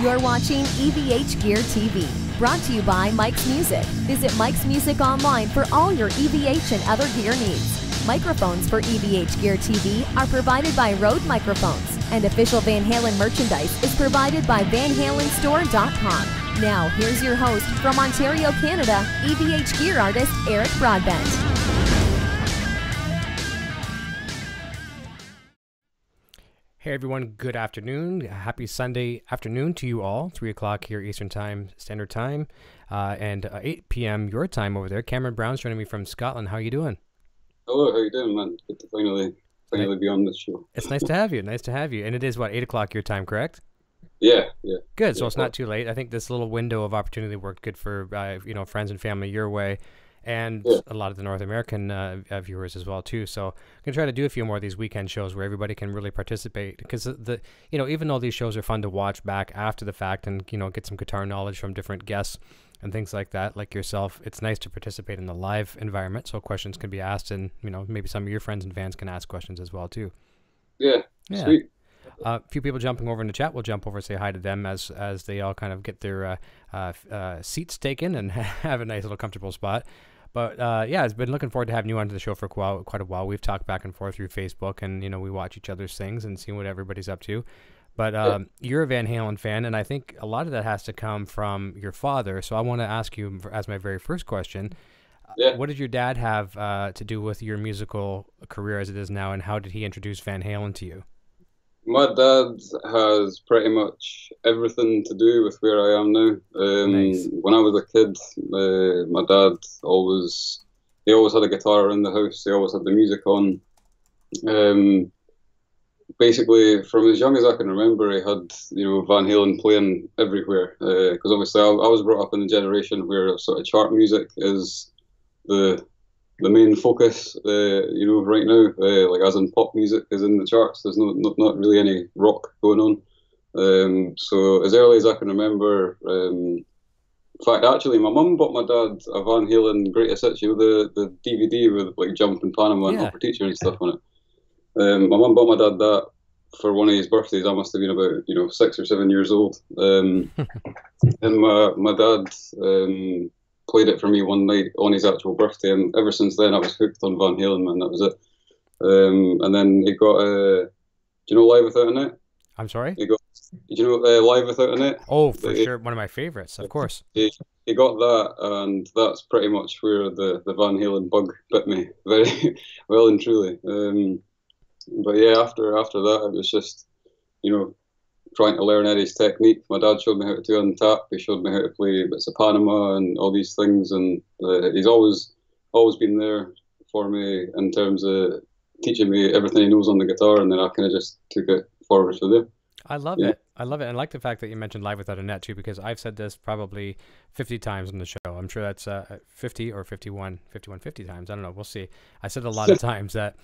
You're watching EVH Gear TV, brought to you by Mike's Music. Visit Mike's Music online for all your EVH and other gear needs. Microphones for EVH Gear TV are provided by Rode Microphones, and official Van Halen merchandise is provided by VanHalenStore.com. Now, here's your host from Ontario, Canada, EVH Gear artist Eric Broadbent. Hey everyone, good afternoon. Happy Sunday afternoon to you all. 3 o'clock here Eastern Time, Standard Time, and 8 p.m. your time over there. Cameron Brown's joining me from Scotland. How are you doing? Hello, how you doing, man? Good to finally be on this show. It's nice to have you. Nice to have you. And it is, what, 8 o'clock your time, correct? Yeah. Good, so it's not too late. I think this little window of opportunity worked good for, friends and family your way, and a lot of the North American viewers as well too. So I'm gonna try to do a few more of these weekend shows where everybody can really participate, because even though these shows are fun to watch back after the fact and get some guitar knowledge from different guests and things like that, like yourself, it's nice to participate in the live environment so questions can be asked, and maybe some of your friends and fans can ask questions as well too. Yeah. Sweet. A few people jumping over in the chat. We'll jump over and say hi to them as they all kind of get their seats taken and have a nice little comfortable spot. But I've been looking forward to having you onto the show for quite a while. We've talked back and forth through Facebook, and we watch each other's things and see what everybody's up to. But you're a Van Halen fan, and I think a lot of that has to come from your father. So I want to ask you, as my very first question, what did your dad have to do with your musical career as it is now, and how did he introduce Van Halen to you? My dad has pretty much everything to do with where I am now. Nice. When I was a kid, my dad always had a guitar in the house. He always had the music on. Basically, from as young as I can remember, he had Van Halen playing everywhere. Because obviously, I was brought up in a generation where sort of chart music is the main focus, right now, like as in pop music is in the charts. There's not really any rock going on. So as early as I can remember, in fact, actually, my mum bought my dad a Van Halen Greatest Hits, the DVD with like Jump in Panama and Upper Teacher and stuff on it. My mum bought my dad that for one of his birthdays. I must have been about 6 or 7 years old. And my dad played it for me one night on his actual birthday, and ever since then I was hooked on Van Halen, man. That was it. And then he got do you know Live Without a Net? I'm sorry? Do you know Live Without a Net? Oh, for sure. One of my favorites, of course. He got that, and that's pretty much where the Van Halen bug bit me very well and truly. But yeah, after that, it was just trying to learn Eddie's technique. My dad showed me how to do untap. He showed me how to play bits of Panama and all these things, and he's always been there for me in terms of teaching me everything he knows on the guitar, and then I kind of just took it forward from there. I love it. I love it. And I like the fact that you mentioned Live Without a Net too, because I've said this probably 50 times on the show. I'm sure that's 50 or 50 times. I don't know. We'll see. I said a lot of times that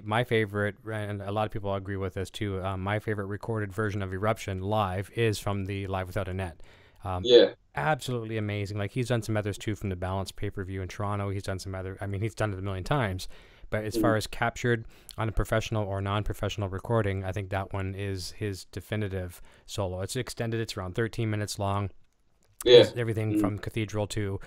my favorite, and a lot of people agree with this too, my favorite recorded version of Eruption live is from the Live Without a Net. Absolutely amazing. Like, he's done some others too, from the Balance pay-per-view in Toronto. He's done some other, he's done it a million times. But as far as captured on a professional or non-professional recording, I think that one is his definitive solo. It's extended. It's around 13 minutes long. Yeah. Everything from Cathedral to,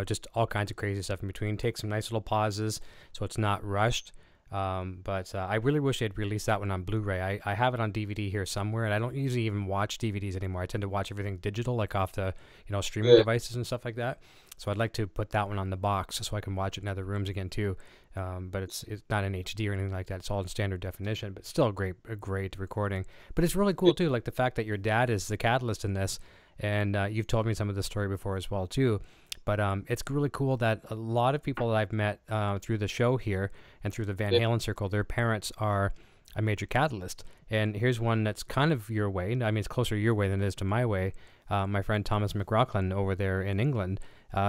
just all kinds of crazy stuff in between. Take some nice little pauses so it's not rushed. But I really wish they'd release that one on Blu-ray. I have it on DVD here somewhere, and I don't usually even watch DVDs anymore. I tend to watch everything digital, like off the streaming devices and stuff like that. So I'd like to put that one on the box so I can watch it in other rooms again too. But it's not in HD or anything like that. It's all in standard definition, but still a great recording. But it's really cool too, like the fact that your dad is the catalyst in this, and you've told me some of the story before as well too. But it's really cool that a lot of people that I've met through the show here and through the Van Halen circle, their parents are a major catalyst. And here's one that's kind of your way. It's closer your way than it is to my way. My friend Thomas McLaughlin over there in England.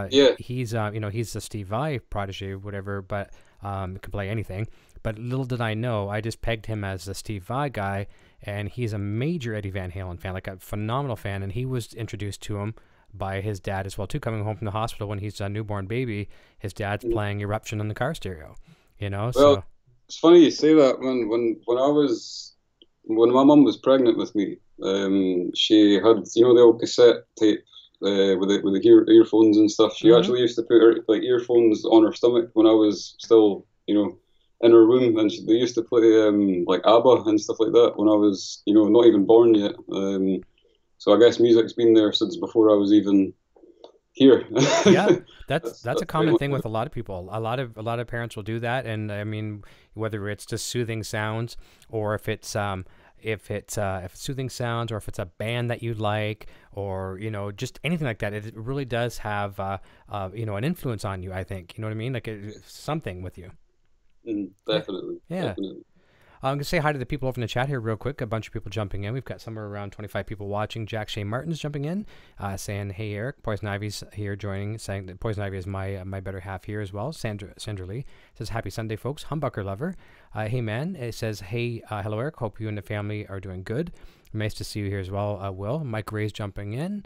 He's he's the Steve Vai protege, whatever, but can play anything. But little did I know, I just pegged him as the Steve Vai guy, and he's a major Eddie Van Halen fan, like a phenomenal fan. And he was introduced to him by his dad as well too, coming home from the hospital when he's a newborn baby. His dad's playing Eruption on the car stereo, Well, it's funny you say that. When I was when my mum was pregnant with me, she had, you know, the old cassette tape with the earphones and stuff. She Mm-hmm. actually used to put her like earphones on her stomach when I was still, you know, in her room, and they used to play like ABBA and stuff like that when I was, you know, not even born yet. So I guess music's been there since before I was even here. Yeah, that's a pretty common much thing it. with a lot of people. A lot of parents will do that, and I mean, whether it's just soothing sounds, or if it's soothing sounds, or if it's a band that you like, or just anything like that, it really does have an influence on you. I think you know what I mean, like something with you. Yeah, Definitely, yeah. definitely. I'm going to say hi to the people over in the chat here real quick. A bunch of people jumping in. We've got somewhere around 25 people watching. Jack Shea Martin's jumping in, saying, hey, Eric. Poison Ivy's here joining, saying that Poison Ivy is my better half here as well. Sandra Lee says, happy Sunday, folks. Humbucker lover. Hey, man. It says, hey, hello, Eric. Hope you and the family are doing good. Nice to see you here as well, Will. Mike Ray's jumping in.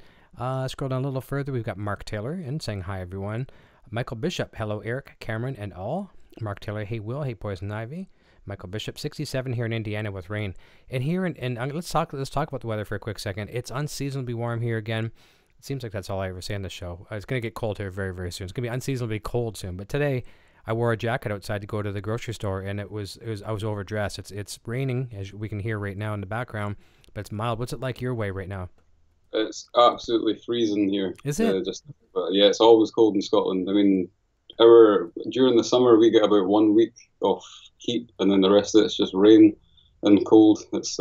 Scroll down a little further. We've got Mark Taylor in saying, hi, everyone. Michael Bishop. Hello, Eric, Cameron, and all. Mark Taylor. Hey, Will. Hey, Poison Ivy. Michael Bishop, 67 here in Indiana with rain. And here let's talk about the weather for a quick second. It's unseasonably warm here again. It seems like that's all I ever say on the show. It's going to get cold here very, very soon. It's going to be unseasonably cold soon. But today, I wore a jacket outside to go to the grocery store, and I was overdressed. It's raining, as we can hear right now in the background, but it's mild. What's it like your way right now? It's absolutely freezing here. Is it? Yeah, it's always cold in Scotland. I mean, during the summer we get about 1 week of heat, and then the rest of it's just rain and cold. That's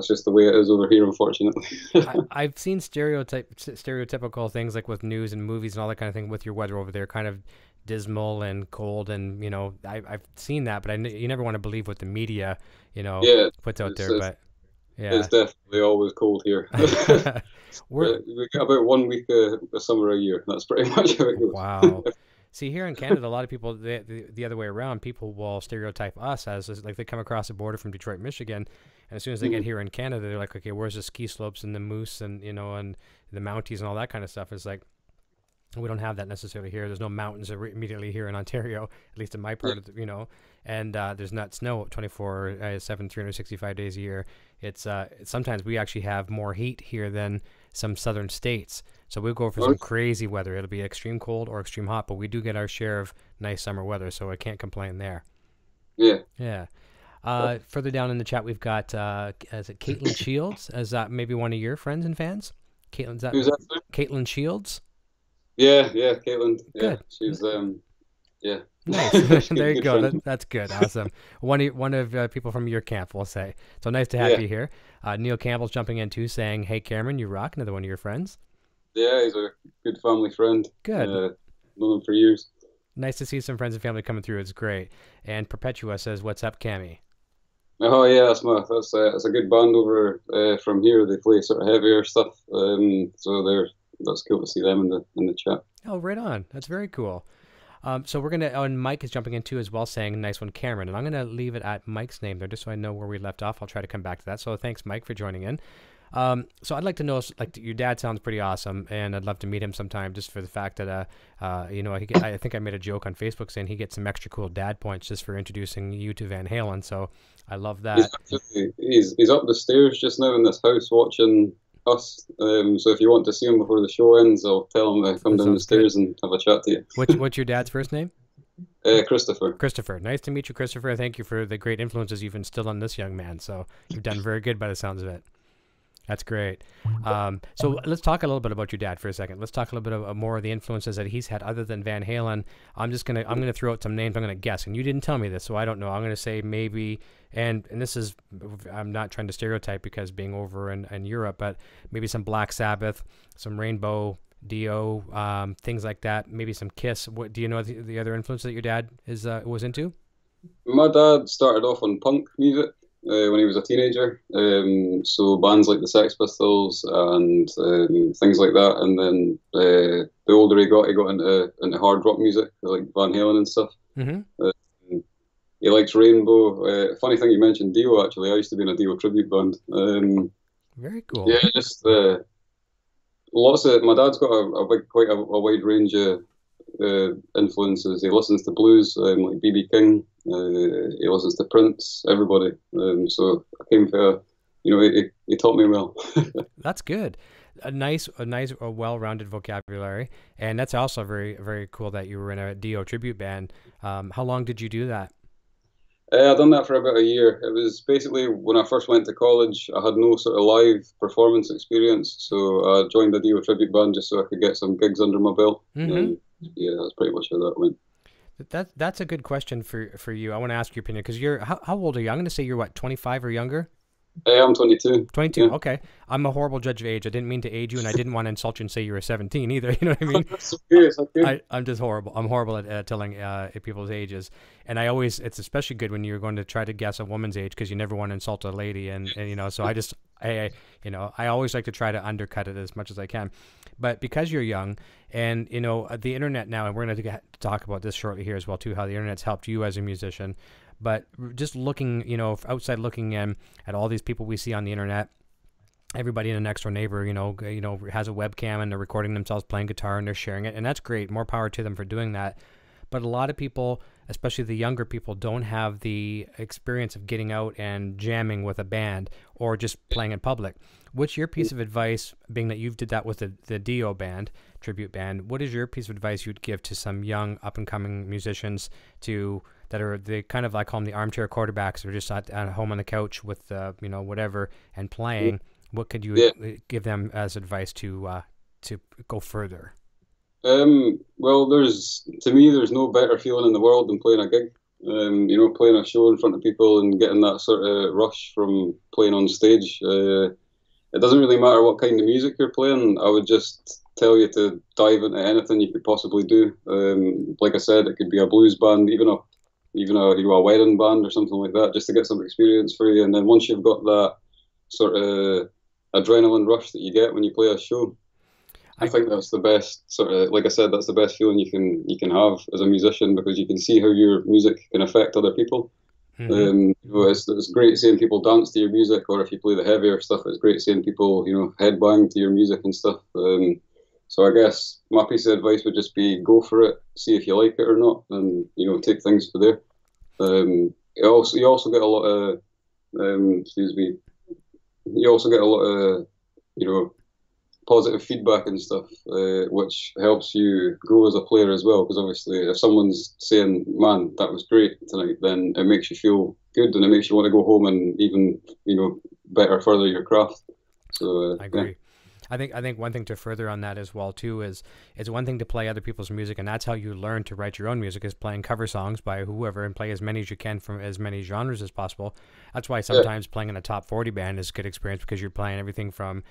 just the way it is over here, unfortunately. I've seen stereotypical things like with news and movies and all that kind of thing with your weather over there, kind of dismal and cold, and I've seen that, but you never want to believe what the media Yeah, puts out there. But yeah, it's definitely always cold here. We get about 1 week a summer a year. That's pretty much how it goes. Wow. See, here in Canada, a lot of people, the other way around, people will stereotype us as like they come across the border from Detroit, Michigan, and as soon as they get here in Canada, they're like, okay, where's the ski slopes and the moose and and the Mounties and all that kind of stuff? It's like we don't have that necessarily here. There's no mountains immediately here in Ontario, at least in my part of and there's not snow 24/7, 365 days a year. It's sometimes we actually have more heat here than some southern states. So we'll go for some crazy weather. It'll be extreme cold or extreme hot, but we do get our share of nice summer weather, so I can't complain there. Yeah. Yeah. Further down in the chat, we've got, is it Caitlin Shields? Is that maybe one of your friends and fans? Who's that? Caitlin Shields? Yeah, Caitlin. Yeah, good. She's, yeah. Nice. There you go. That's good. Awesome. One of people from your camp, we'll say. So nice to have you here. Neil Campbell's jumping in too, saying, hey, Cameron, you rock. Another one of your friends. Yeah, he's a good family friend. Good. Known him for years. Nice to see some friends and family coming through. It's great. And Perpetua says, what's up, Cammy? Oh yeah, that's a good band over from here. They play sort of heavier stuff. So that's cool to see them in the chat. Oh, right on. That's very cool. So we're gonna, and Mike is jumping in too as well, saying, nice one, Cameron. And I'm gonna leave it at Mike's name there, just so I know where we left off. I'll try to come back to that. So thanks, Mike, for joining in. So I'd like to know, like, your dad sounds pretty awesome, and I'd love to meet him sometime, just for the fact that, I think I made a joke on Facebook saying he gets some extra cool dad points just for introducing you to Van Halen. So I love that. He's up the stairs just now in this house watching us. So if you want to see him before the show ends, I'll tell him to come down the stairs and have a chat to you. What's your dad's first name? Christopher. Christopher. Nice to meet you, Christopher. Thank you for the great influences you've instilled on this young man. So you've done very good by the sounds of it. That's great. So let's talk a little bit about your dad for a second. Let's talk a little bit more of the influences that he's had other than Van Halen. I'm gonna throw out some names. I'm gonna guess, and you didn't tell me this, so I don't know. I'm gonna say maybe, and this is, I'm not trying to stereotype because being over in Europe, but maybe some Black Sabbath, some Rainbow, Dio, things like that. Maybe some Kiss. What do you know the other influences that your dad was into? My dad started off on punk music. When he was a teenager, so bands like the Sex Pistols and things like that, and then the older he got into hard rock music like Van Halen and stuff. Mm-hmm. He likes Rainbow. Funny thing you mentioned Dio. Actually, I used to be in a Dio tribute band. Very cool. Yeah, just lots of. My dad's got quite a wide range of influences. He listens to blues, like B.B. King. He listens to Prince. Everybody. So I came to, he taught me well. That's good. A well-rounded vocabulary, and that's also very, very cool that you were in a Dio tribute band. How long did you do that? I've done that for about a year. It was basically when I first went to college, I had no sort of live performance experience, so I joined the Dio tribute band just so I could get some gigs under my belt. Mm-hmm. Yeah, that's pretty much how that went. That's a good question for you. I want to ask your opinion because you're how old are you? I'm going to say you're what, 25 or younger? I'm 22. 22. Yeah. Okay. I'm a horrible judge of age. I didn't mean to age you, and I didn't want to insult you and say you were 17 either. You know what I mean? That's okay, it's okay. I'm just horrible. I'm horrible at telling people's ages, and it's especially good when you're going to try to guess a woman's age because you never want to insult a lady, and so I always like to try to undercut it as much as I can. But because you're young, and the internet now, and we're going to talk about this shortly here as well too, how the internet's helped you as a musician. But just looking, outside looking in at all these people we see on the internet, everybody in a next door neighbor, has a webcam and they're recording themselves playing guitar and they're sharing it, and that's great. More power to them for doing that. But a lot of people, especially the younger people, don't have the experience of getting out and jamming with a band or just playing in public. What's your piece of advice, being that you've did that with the Dio band, tribute band? What is your piece of advice you'd give to some young up-and-coming musicians that are the kind of, I call them the armchair quarterbacks, who are just at home on the couch with whatever and playing? What could you give them as advice to go further? Well, to me, there's no better feeling in the world than playing a gig. Playing a show in front of people and getting that sort of rush from playing on stage. It doesn't really matter what kind of music you're playing. I would just tell you to dive into anything you could possibly do. Like I said, it could be a blues band, even a wedding band or something like that, just to get some experience for you. And then once you've got that sort of adrenaline rush that you get when you play a show, I think that's the best sort of, like I said, that's the best feeling you can have as a musician, because you can see how your music can affect other people. Mm-hmm. It's great seeing people dance to your music, or if you play the heavier stuff, it's great seeing people headbang to your music and stuff. So I guess my piece of advice would just be go for it, see if you like it or not, and take things from there. You also get a lot of positive feedback and stuff, which helps you grow as a player as well. Because obviously, if someone's saying, "Man, that was great tonight," then it makes you feel good, and it makes you want to go home and even better further your craft. So I agree. Yeah. I think one thing to further on that as well too is it's one thing to play other people's music, and that's how you learn to write your own music, is playing cover songs by whoever and play as many as you can from as many genres as possible. That's why sometimes playing in a top 40 band is a good experience, because you're playing everything from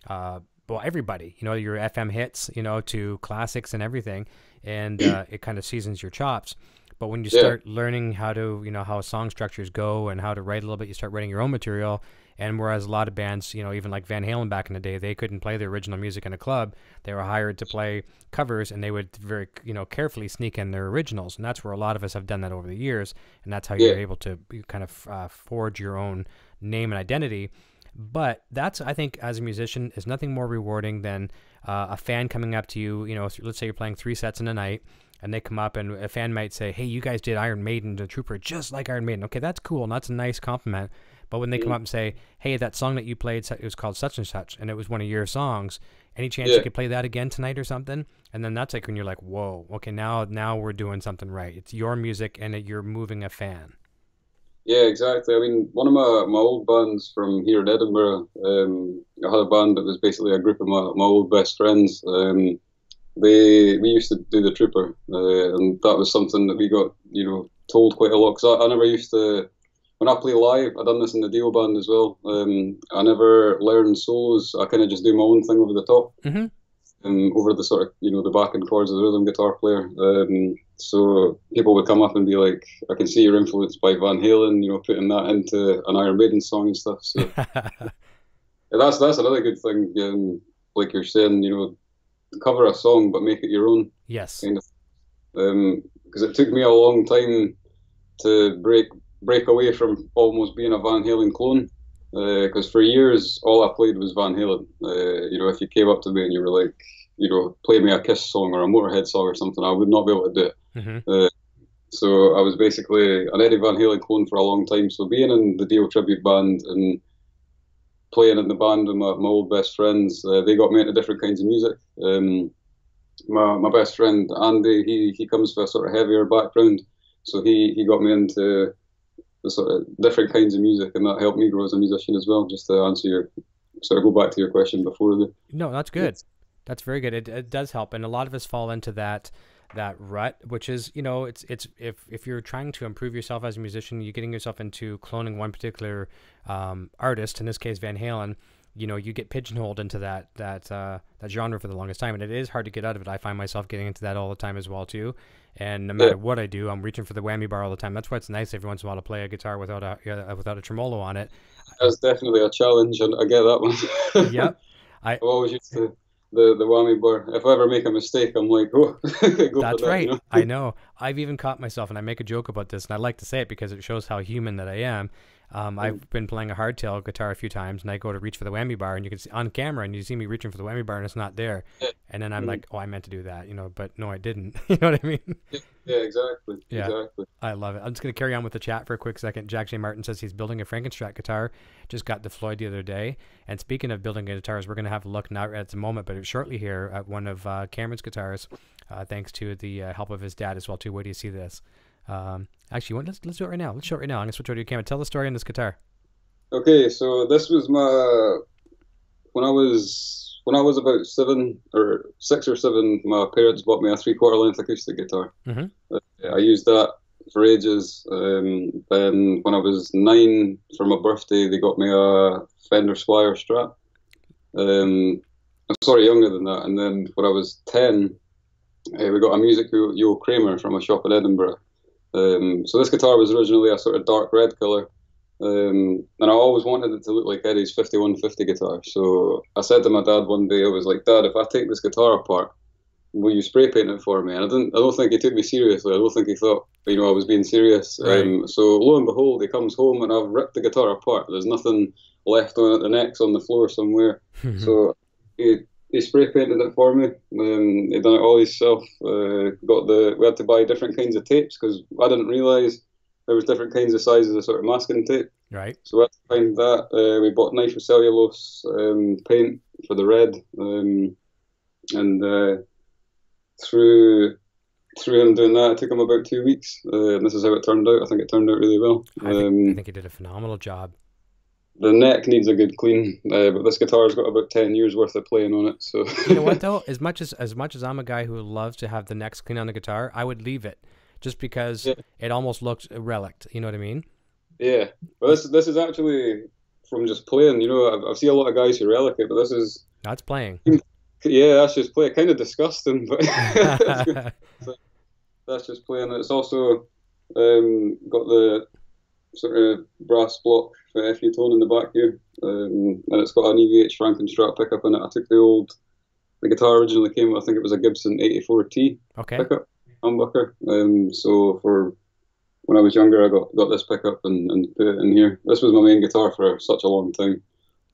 everybody, your FM hits, to classics and everything, and it kind of seasons your chops. But when you start learning how to, how song structures go and how to write a little bit, you start writing your own material. And whereas a lot of bands, even like Van Halen back in the day, they couldn't play the original music in a club. They were hired to play covers, and they would very, carefully sneak in their originals. And that's where a lot of us have done that over the years. And that's how you're able to kind of forge your own name and identity. But that's, I think, as a musician, is nothing more rewarding than a fan coming up to you. Let's say you're playing 3 sets in a night, and they come up, and a fan might say, "Hey, you guys did Iron Maiden, The Trooper, just like Iron Maiden." Okay, that's cool, and that's a nice compliment. But when they come up and say, "Hey, that song that you played, it was called such and such, and it was one of your songs. Any chance you could play that again tonight or something?" And then that's like when you're like, "Whoa, okay, now we're doing something right. It's your music, and you're moving a fan." Yeah, exactly. I mean, one of my old bands from here in Edinburgh, I had a band that was basically a group of my old best friends. We used to do The Trooper, and that was something that we got told quite a lot, because I never used to. When I play live, I've done this in the Dio band as well. I never learn solos. I kind of just do my own thing over the top, over the sort of the backing chords of the rhythm guitar player. So people would come up and be like, "I can see you're influenced by Van Halen, putting that into an Iron Maiden song and stuff." So that's another good thing. Like you're saying, cover a song but make it your own. Yes. Kind of. Because it took me a long time to break away from almost being a Van Halen clone. Because for years all I played was Van Halen. If you came up to me and you were like, play me a Kiss song or a Motorhead song or something, I would not be able to do it. Mm-hmm. So I was basically an Eddie Van Halen clone for a long time. So being in the Dio tribute band and playing in the band with my old best friends, they got me into different kinds of music. My best friend Andy, he comes from a sort of heavier background, so he got me into the sort of different kinds of music, and that helped me grow as a musician as well. Just to answer your, sort of go back to your question before the. No, that's good. That's very good. It does help, and a lot of us fall into that rut, which is, it's if you're trying to improve yourself as a musician, you're getting yourself into cloning one particular artist, in this case Van Halen. You get pigeonholed into that genre for the longest time, and it is hard to get out of it. I find myself getting into that all the time as well too, and no matter what I do, I'm reaching for the whammy bar all the time. That's why it's nice every once in a while to play a guitar without a tremolo on it. That's definitely a challenge, and I get that one. Yep. I've always used to the whammy bar. If I ever make a mistake, I'm like, oh, go that's for that, right. I know. I've even caught myself, and I make a joke about this, and I like to say it because it shows how human that I am. I've been playing a hardtail guitar a few times, and I go to reach for the whammy bar, and you can see on camera, and you see me reaching for the whammy bar, and it's not there. And then I'm like, oh, I meant to do that, but no, I didn't. You know what I mean? Yeah, exactly. Yeah, exactly. I love it. I'm just going to carry on with the chat for a quick second. Jack J. Martin says he's building a Frankenstrike guitar. Just got deployed the other day. And speaking of building guitars, we're going to have a look not at the moment, but shortly here at one of Cameron's guitars, thanks to the help of his dad as well too. Where do you see this? Actually, let's do it right now. Let's show it right now. I'm going to switch over to you, Cameron. Tell the story on this guitar. Okay, so this was when I was about 6 or 7. My parents bought me a 3/4 length acoustic guitar. Mm-hmm. I used that for ages. Then when I was 9, for my birthday, they got me a Fender Squire Strat. I'm sorry, younger than that. And then when I was 10, we got a Music Yo Kramer from a shop in Edinburgh. So this guitar was originally a sort of dark red colour. And I always wanted it to look like Eddie's 5150 guitar. So I said to my dad one day, I was like, Dad, if I take this guitar apart, will you spray paint it for me? And I don't think he took me seriously. I don't think he thought, I was being serious. Right. So lo and behold, he comes home and I've ripped the guitar apart. There's nothing left on it. The neck's on the floor somewhere. So he spray painted it for me. He done it all himself. We had to buy different kinds of tapes because I didn't realise there was different kinds of sizes of sort of masking tape. Right. So we had to find that. We bought nitrocellulose paint for the red, and through him doing that, it took him about 2 weeks. And this is how it turned out. I think it turned out really well. I think he did a phenomenal job. The neck needs a good clean, but this guitar's got about 10 years worth of playing on it. So you know what though? As much as I'm a guy who loves to have the necks clean on the guitar, I would leave it. Just because it almost looks relict, you know what I mean? Yeah. Well, this is actually from just playing. I've seen a lot of guys who relic it, but this is... That's playing. Yeah, that's just play. Kind of disgusting, but that's just playing. It's also got the sort of brass block for FU tone in the back here, and it's got an EVH Frankenstrike pickup in it. I took the guitar originally came with, I think it was a Gibson 84T pickup. Humbucker. So for when I was younger, I got this pickup and put it in here. This was my main guitar for such a long time.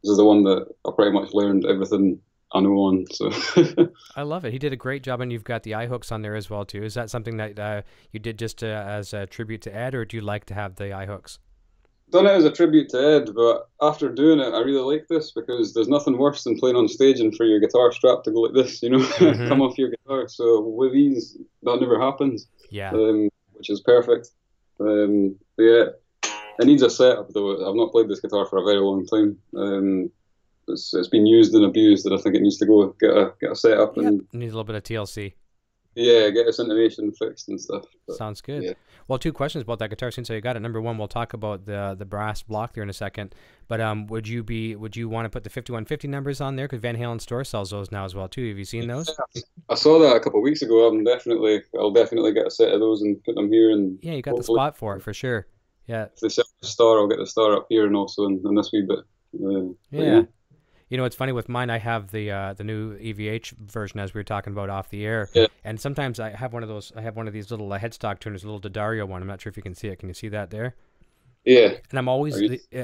This is the one that I pretty much learned everything I know on. So I love it. He did a great job, and you've got the eye hooks on there as well too. Is that something that you did just as a tribute to Ed, or do you like to have the eye hooks? Done it as a tribute to Ed, but after doing it, I really like this because there's nothing worse than playing on stage and for your guitar strap to go like this, Mm-hmm. come off your guitar. So with these, that never happens. Yeah. Which is perfect. Yeah, it needs a setup though. I've not played this guitar for a very long time. It's been used and abused, and I think it needs to go get a setup and needs a little bit of TLC. Yeah, get its intonation fixed and stuff. But, sounds good. Yeah. Well, 2 questions about that guitar since you got it. Number one, we'll talk about the brass block there in a second. But would you want to put the 5150 numbers on there? Because Van Halen store sells those now as well too. Have you seen those? I saw that a couple of weeks ago. I'll definitely get a set of those and put them here. And yeah, you got the spot for it for sure. Yeah. If they sell the star, I'll get the star up here and also in this wee bit. Yeah. You know, it's funny with mine. I have the new EVH version, as we were talking about off the air. Yeah. And sometimes I have one of those. I have one of these little headstock tuners, a little D'Addario one. I'm not sure if you can see it. Can you see that there? Yeah. And I'm always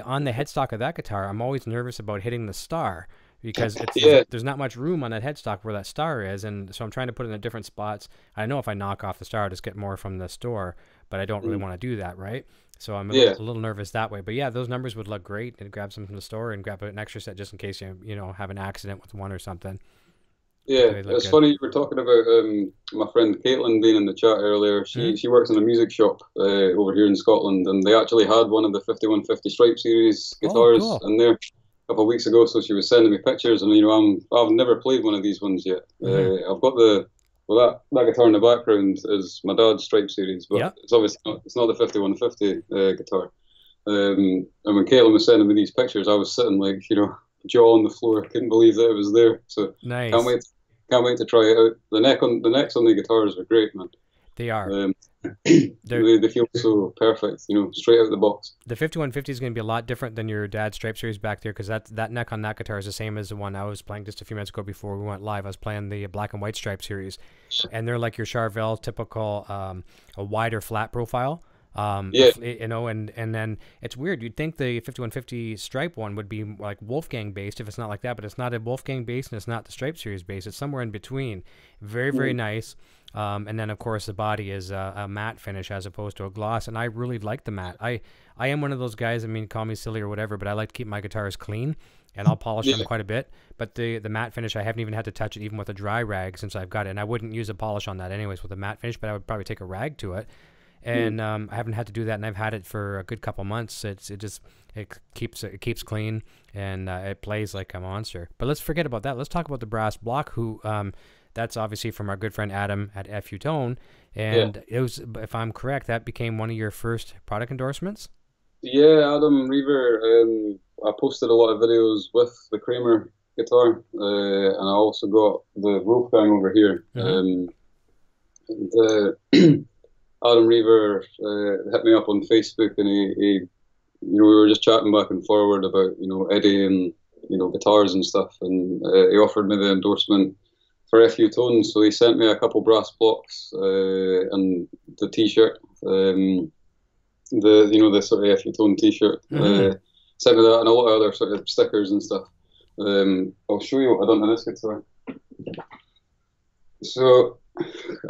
on the headstock of that guitar. I'm always nervous about hitting the star. because there's not much room on that headstock where that star is, and so I'm trying to put it in different spots. I know if I knock off the star, I'll just get more from the store, but I don't really want to do that, right? So I'm a little nervous that way. But yeah, those numbers would look great, and grab some from the store and grab an extra set just in case you have an accident with one or something. Yeah, it's funny you were talking about my friend Caitlin being in the chat earlier. She works in a music shop over here in Scotland, and they actually had one of the 5150 Stripe series guitars in there a couple of weeks ago. So she was sending me pictures, and I've never played one of these ones yet. I've got that guitar in the background is my dad's Stripe series, but it's obviously not the 5150 guitar. And when Caitlin was sending me these pictures, I was sitting like jaw on the floor. I couldn't believe that it was there. So nice. Can't wait to try it out. The necks on the guitars are great, man. They are. They feel so perfect, straight out of the box. The 5150 is going to be a lot different than your dad's Stripe series back there, because that neck on that guitar is the same as the one I was playing just a few minutes ago before we went live. I was playing the black and white Stripe series, and they're like your Charvel typical, a wider flat profile. And then it's weird. You'd think the 5150 Stripe one would be like Wolfgang based if it's not like that, but it's not a Wolfgang based, and it's not the Stripe series based. It's somewhere in between. Very, very nice. And then of course the body is a matte finish as opposed to a gloss, and I really like the matte. I am one of those guys. I mean, call me silly or whatever, but I like to keep my guitars clean, and I'll polish them quite a bit. But the matte finish, I haven't even had to touch it even with a dry rag since I've got it, and I wouldn't use a polish on that anyways with a matte finish, but I would probably take a rag to it. And I haven't had to do that, and I've had it for a good couple months. It keeps clean, and it plays like a monster. But let's forget about that. Let's talk about the brass block. That's obviously from our good friend Adam at FU Tone, and it was, if I'm correct, that became one of your first product endorsements. Yeah, Adam Reaver. I posted a lot of videos with the Kramer guitar, and I also got the Wolfgang over here. Adam Reaver hit me up on Facebook, and he we were just chatting back and forward about Eddie and guitars and stuff, and he offered me the endorsement for FU Tone. So he sent me a couple brass blocks and the T-shirt, the sort of FU Tone T-shirt. Sent me that and a lot of other sort of stickers and stuff. I'll show you what I've done to this guitar. So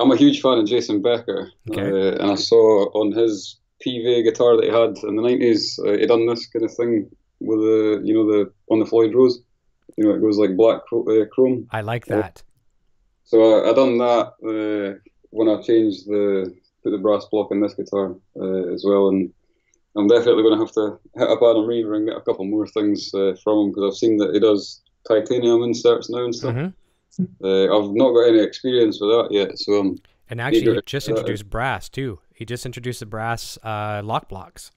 I'm a huge fan of Jason Becker, and I saw on his PV guitar that he had in the 90s, he done this kind of thing with on the Floyd Rose. It goes like black chrome. I like that. So I done that when I changed put the brass block in this guitar as well, and I'm definitely going to have to hit up Adam Reaver and get a couple more things from him, because I've seen that he does titanium inserts now and stuff. I've not got any experience with that yet, so and actually he just introduced brass too. He just introduced the brass lock blocks.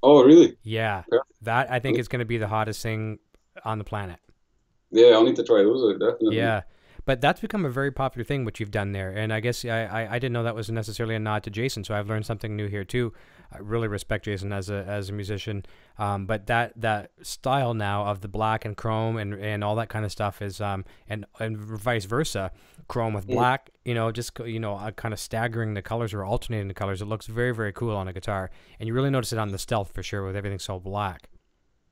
Oh, really? Yeah, that I think is going to be the hottest thing on the planet. Yeah, I'll need to try those out, definitely. Yeah, but that's become a very popular thing, what you've done there, and I guess I didn't know that was necessarily a nod to Jason, so I've learned something new here too. I really respect Jason as a musician, but that style now of the black and chrome and all that kind of stuff is and vice versa, chrome with black, just kind of staggering the colors or alternating the colors. It looks very, very cool on a guitar, and you really notice it on the Stealth for sure with everything so black.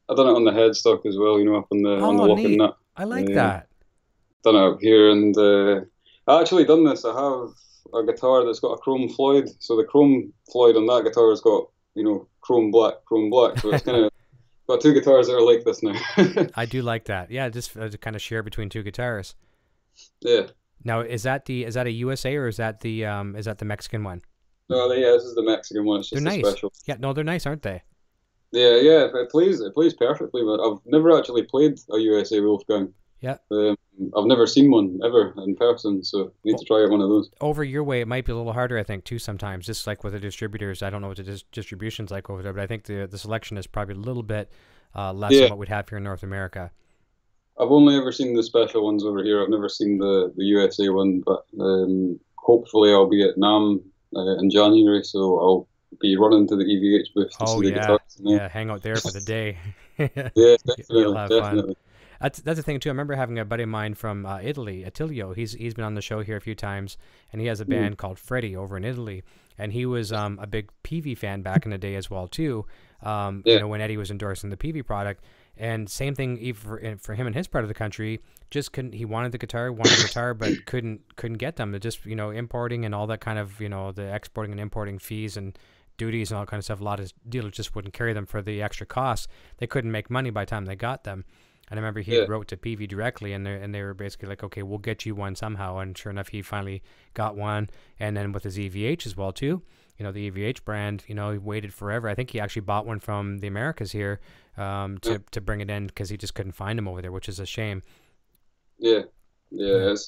I've done it on the headstock as well, up on the locking nut. I like that. Done it up here, and I actually done this. I have a guitar that's got a chrome Floyd, so the chrome Floyd on that guitar has got chrome black, so it's kind of got two guitars that are like this now. I do like that. Yeah, just to kind of share between two guitars. Yeah. Now is that a USA or is that the Mexican one? No, yeah, this is the Mexican one. It's just they're nice. Special. Yeah, no, they're nice, aren't they? Yeah, it plays perfectly, but I've never actually played a USA Wolfgang. Yeah. I've never seen one ever in person, so I need to try out one of those. Over your way, it might be a little harder, I think, too, sometimes. Just like with the distributors, I don't know what the distribution's like over there, but I think the selection is probably a little bit less than what we'd have here in North America. I've only ever seen the special ones over here. I've never seen the USA one, but hopefully I'll be at NAMM in January, so I'll be running to the EVH booth to see the guitars. Yeah, hang out there for the day. Yeah, definitely. You'll have fun. That's the thing too. I remember having a buddy of mine from Italy, Attilio. He's been on the show here a few times, and he has a band called Freddy over in Italy. And he was a big PV fan back in the day as well too. When Eddie was endorsing the PV product, And same thing even for him in his part of the country, just couldn't. He wanted the guitar, but couldn't get them. They're just importing and all that kind of the exporting and importing fees and duties and all that kind of stuff. A lot of dealers just wouldn't carry them for the extra costs. They couldn't make money by the time they got them. And I remember he wrote to PV directly, and they were basically like, okay, we'll get you one somehow. And sure enough, he finally got one. And then with his EVH as well too. The EVH brand, he waited forever. I think he actually bought one from the Americas here to bring it in because he just couldn't find them over there, which is a shame. Yeah. It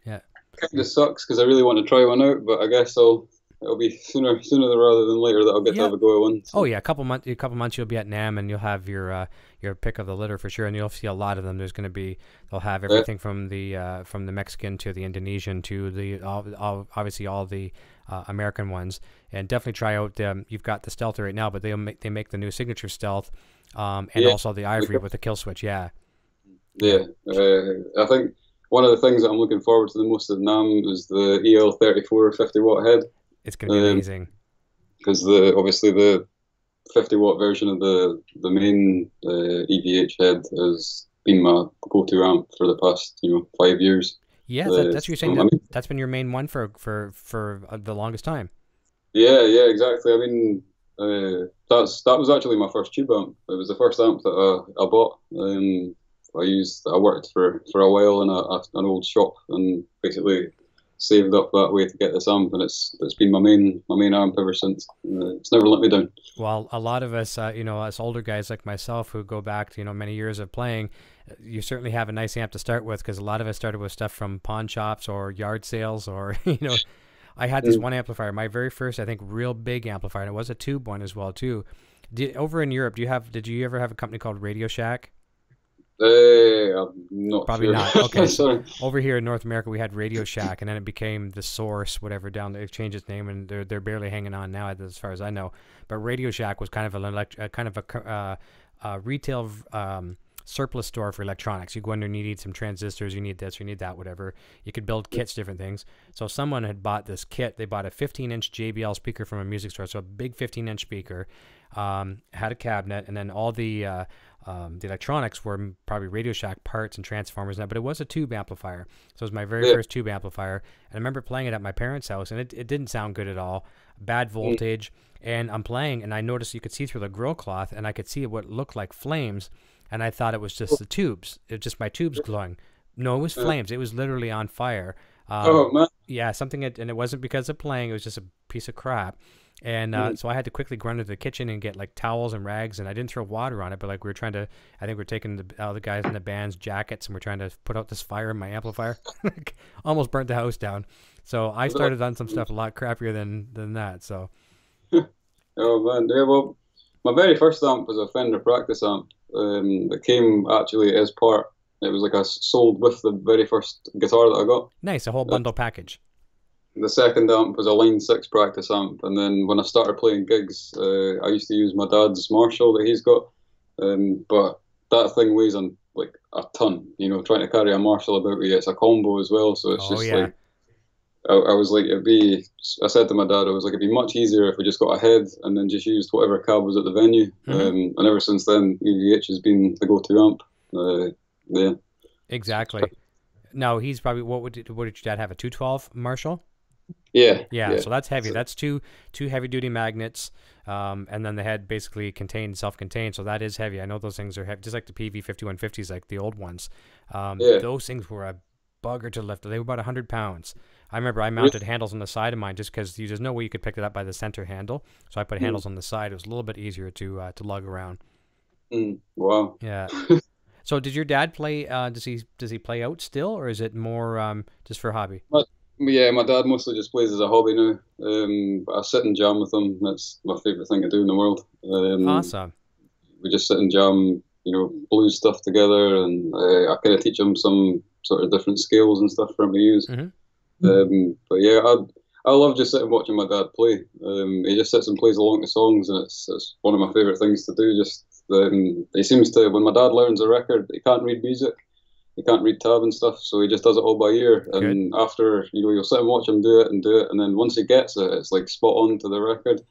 kind of sucks because I really want to try one out, but I guess it'll be sooner rather than later that I'll get to have a go at one. So. Oh yeah, a couple months you'll be at NAMM and you'll have your pick of the litter for sure, and you'll see a lot of them. They'll have everything from the Mexican to the Indonesian to the obviously all the American ones, and definitely try out you've got the Stealth right now, but they make the new signature Stealth, and also the Ivory with the kill switch. I think one of the things that I'm looking forward to the most at NAMM is the EL34 50-watt head. It's going to be amazing. Because obviously the 50-watt version of the main EVH head has been my go-to amp for the past 5 years. Yeah, that's what you're saying. That's been your main one for the longest time. Yeah, exactly. I mean, that was actually my first tube amp. It was the first amp that I bought. I worked for a while in an old shop and basically saved up that way to get this amp, and it's been my main amp ever since. It's never let me down. Well, a lot of us, us older guys like myself who go back to many years of playing, you certainly have a nice amp to start with, because a lot of us started with stuff from pawn shops or yard sales, or I had this one amplifier, my very first, I think, real big amplifier, and it was a tube one as well too. Over in Europe, did you ever have a company called Radio Shack? I'm not Probably sure. not. Okay. Sorry. Over here in North America, we had Radio Shack, and then it became The Source, whatever. Down there, it changed its name, and they're barely hanging on now, as far as I know. But Radio Shack was kind of a retail surplus store for electronics. You go in there and you need some transistors, you need this, you need that, whatever. You could build kits, different things. So someone had bought this kit. They bought a 15-inch JBL speaker from a music store, so a big 15-inch speaker, had a cabinet, and then all the electronics were probably Radio Shack parts and transformers and that, but it was a tube amplifier. So it was my very first tube amplifier. And I remember playing it at my parents' house, and it didn't sound good at all. Bad voltage. And I'm playing, and I noticed you could see through the grill cloth, and I could see what looked like flames. And I thought it was just the tubes. It was just my tubes glowing. No, it was flames. It was literally on fire. Oh, man. Yeah, and it wasn't because of playing. It was just a piece of crap. And so I had to quickly run into the kitchen and get like towels and rags, and I didn't throw water on it, but like we were trying to, I think we're taking the guys in the band's jackets, and we're trying to put out this fire in my amplifier. Almost burnt the house down. So I started on some stuff a lot crappier than that. So. Oh man, yeah. Well, my very first amp was a Fender practice amp. That came actually as part. It was like I sold with the very first guitar that I got. Nice, a whole bundle package. The second amp was a Line 6 practice amp, and then when I started playing gigs, I used to use my dad's Marshall that he's got, but that thing weighs on like a ton. Trying to carry a Marshall about with you, it's a combo as well, so it's like I was like, I said to my dad, I was like, it'd be much easier if we just got a head and then just used whatever cab was at the venue. And ever since then, EVH has been the go-to amp. Yeah. Exactly. Now he's probably what did your dad have, a 212 Marshall? Yeah. So that's heavy. That's two heavy-duty magnets, and then the head basically self-contained. So that is heavy. I know those things are heavy, just like the PV 5150s, like the old ones. Those things were a bugger to lift. They were about 100 pounds. I remember I mounted handles on the side of mine just because there's no way you could pick it up by the center handle. So I put handles on the side. It was a little bit easier to lug around. Wow. Yeah. So did your dad play? Does he play out still, or is it more just for hobby? Yeah, my dad mostly just plays as a hobby now. But I sit and jam with him. That's my favorite thing to do in the world. Awesome. We just sit and jam, blues stuff together, and I kind of teach him some sort of different scales and stuff for him to use. But yeah, I love just sitting watching my dad play. He just sits and plays along the songs, and it's one of my favorite things to do. Just he seems to, when my dad learns a record, he can't read music, he can't read tab and stuff, so he just does it all by ear. And after, you'll sit and watch him do it, and then once he gets it, it's like spot on to the record.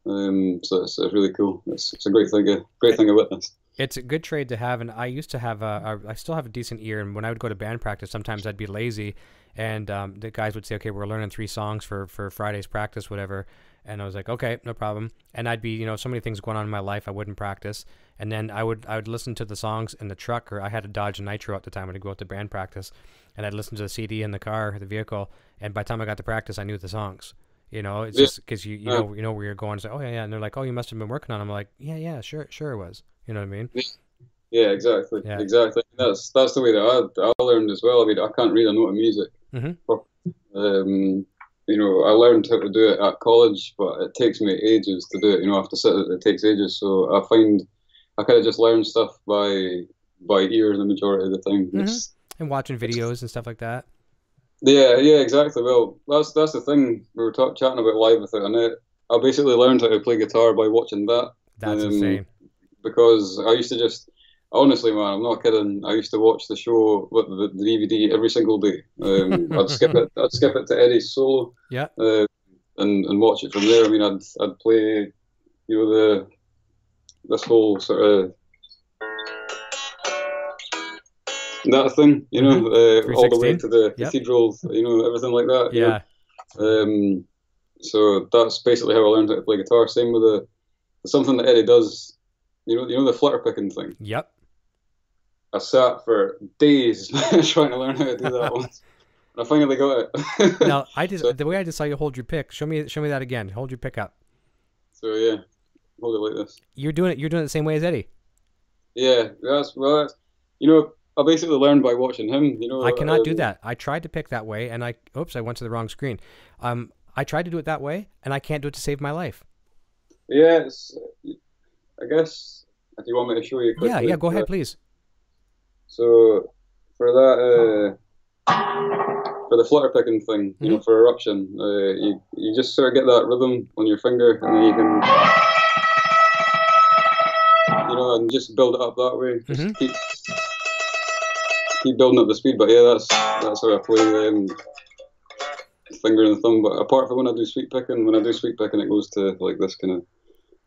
So it's really cool. It's a great thing to witness. It's a good trade to have, and I used to have I still have a decent ear, and when I would go to band practice, sometimes I'd be lazy, and the guys would say, okay, we're learning 3 songs for Friday's practice, whatever, and I was like, okay, no problem, and I'd be, you know, so many things going on in my life, I wouldn't practice, and then I would listen to the songs in the truck, or I had a Dodge Nitro at the time when I'd go out to band practice, and I'd listen to the CD in the car, the vehicle, and by the time I got to practice, I knew the songs. You know, it's just because you know where you're going. So, oh yeah, and they're like, oh, you must have been working on them. I'm like, yeah, sure it was. You know what I mean? Yeah, exactly, exactly. That's the way that I learned as well. I mean, I can't read a note of music. You know, I learned how to do it at college, but it takes me ages to do it. You know, I have to sit. It takes ages. So I find I kind of just learn stuff by ear the majority of the time. And watching videos and stuff like that. Yeah, exactly. Well, that's the thing we were chatting about Live Without a Net. I basically learned how to play guitar by watching that. That's insane. Because I used to just, honestly, man, I'm not kidding. I used to watch the show with the DVD every single day. I'd skip it. I'd skip it to Eddie's solo. Yeah. And watch it from there. I mean, I'd play, you know, this whole sort of. That thing, you know, all the way to the cathedral, you know, everything like that. Yeah. You know? So that's basically how I learned how to play guitar. Same with something that Eddie does, you know the Flutter Pickin thing. Yep. I sat for days trying to learn how to do that one. And I finally got it. Now, the way I just saw you hold your pick. Show me that again. Hold your pick up. So yeah, hold it like this. You're doing it the same way as Eddie. Yeah, that's you know. I basically learned by watching him, you know. I cannot do that. I tried to pick that way, and I went to the wrong screen. I tried to do it that way, and I can't do it to save my life. Yeah, I guess, if you want me to show you quickly. Yeah, go ahead, please. So, for that, for the Flutter Pickin thing, you know, for Eruption, you just sort of get that rhythm on your finger, and then you can, you know, and just build it up that way. Just keep building up the speed, but yeah, that's how I play finger and thumb. But apart from when I do sweep picking, it goes to like this kind of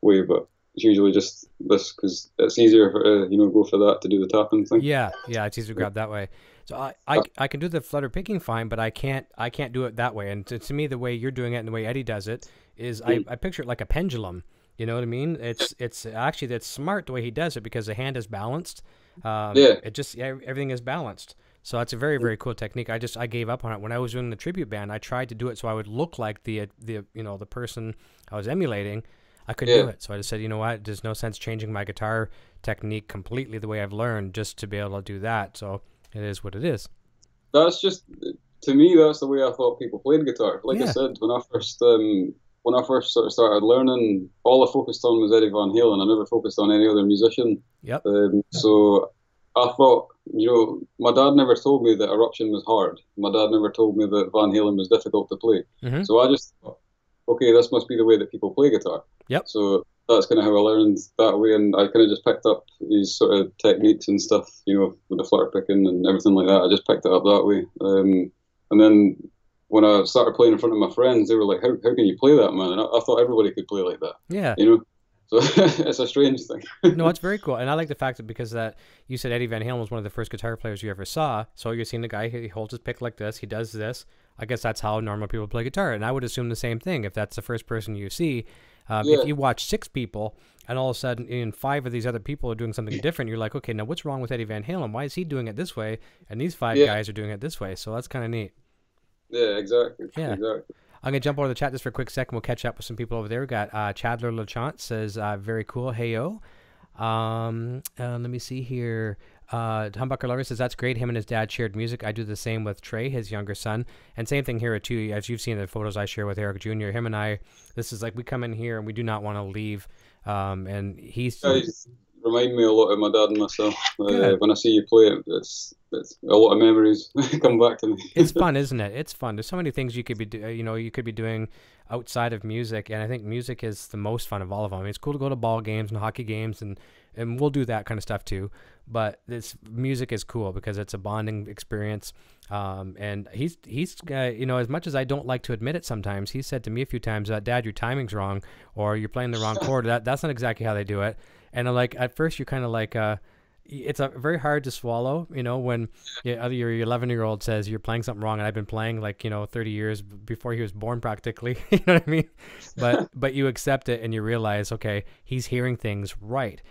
way. But it's usually just this because it's easier for you know, go for that to do the tapping thing. Yeah, it's easier to grab that way. So I can do the flutter picking fine, but I can't do it that way. And to me, the way you're doing it and the way Eddie does it is I picture it like a pendulum. You know what I mean? It's actually, that's smart the way he does it because the hand is balanced. Everything is balanced. So that's a very, very cool technique. I gave up on it when I was doing the tribute band. I tried to do it so I would look like the person I was emulating. I couldn't do it, so I just said, you know what? There's no sense changing my guitar technique completely the way I've learned just to be able to do that. So it is what it is. That's just, to me, that's the way I thought people played guitar. Like I said, when I first sort of started learning, all I focused on was Eddie Van Halen. I never focused on any other musician. Yep. So I thought, you know, my dad never told me that Eruption was hard. My dad never told me that Van Halen was difficult to play. So I just thought, okay, this must be the way that people play guitar. Yep. So that's kind of how I learned that way, and I kind of just picked up these sort of techniques and stuff, you know, with the flutter picking and everything like that. I just picked it up that way. And then when I started playing in front of my friends, they were like, how can you play that, man? And I thought everybody could play like that. Yeah. You know? So it's a strange thing. No, it's very cool. And I like the fact that because that you said Eddie Van Halen was one of the first guitar players you ever saw. So you're seeing the guy, he holds his pick like this, he does this. I guess that's how normal people play guitar. And I would assume the same thing if that's the first person you see. If you watch 6 people and all of a sudden 5 of these other people are doing something different, you're like, okay, now what's wrong with Eddie Van Halen? Why is he doing it this way? And these 5 guys are doing it this way. So that's kind of neat. Yeah, exactly. Yeah. Exactly. I'm going to jump over the chat just for a quick second. We'll catch up with some people over there. We got Chadler LeChant says, very cool. Hey-yo. Let me see here. Humbucker Lover says, that's great. Him and his dad shared music. I do the same with Trey, his younger son. And same thing here too, as you've seen the photos I share with Eric Jr. Him and I, this is like we come in here and we do not want to leave. And he's... remind me a lot of my dad and myself. When I see you play it, it's a lot of memories come back to me. It's fun, isn't it? It's fun. There's so many things you could be doing outside of music, and I think music is the most fun of all of them. I mean, it's cool to go to ball games and hockey games and and we'll do that kind of stuff too. But this music is cool because it's a bonding experience. And he's you know, as much as I don't like to admit it sometimes, he said to me a few times, Dad, your timing's wrong, or you're playing the wrong chord. That's not exactly how they do it. And like, at first you're kind of like, it's very hard to swallow, you know, when your 11-year-old says you're playing something wrong, and I've been playing like, you know, 30 years before he was born practically, you know what I mean? But you accept it and you realize, okay, he's hearing things right.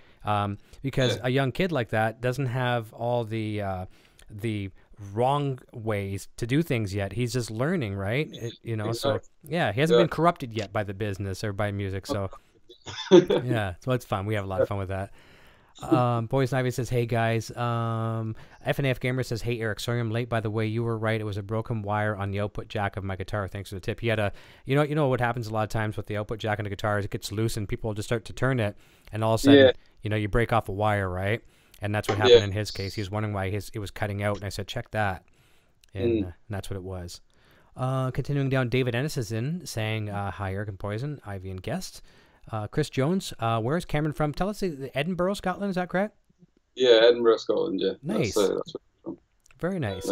Because a young kid like that doesn't have all the wrong ways to do things yet. He's just learning, right? You know, so yeah, he hasn't been corrupted yet by the business or by music. So yeah, so it's fun. We have a lot of fun with that. Poison Ivy says, hey guys. FNAF Gamer says, hey Eric, sorry I'm late. By the way, you were right. It was a broken wire on the output jack of my guitar. Thanks for the tip. He had a, you know what happens a lot of times with the output jack on the guitar is it gets loose and people just start to turn it, and all of a sudden, you know, you break off a wire, right? And that's what happened in his case. He was wondering why it was cutting out, and I said, check that, and that's what it was. Continuing down, David Ennis is in saying, hi Eric and Poison, Ivy and guest. Chris Jones, where's Cameron from? Tell us, Edinburgh, Scotland, is that correct? Yeah, Edinburgh, Scotland, yeah. Nice. That's where I'm from. Very nice.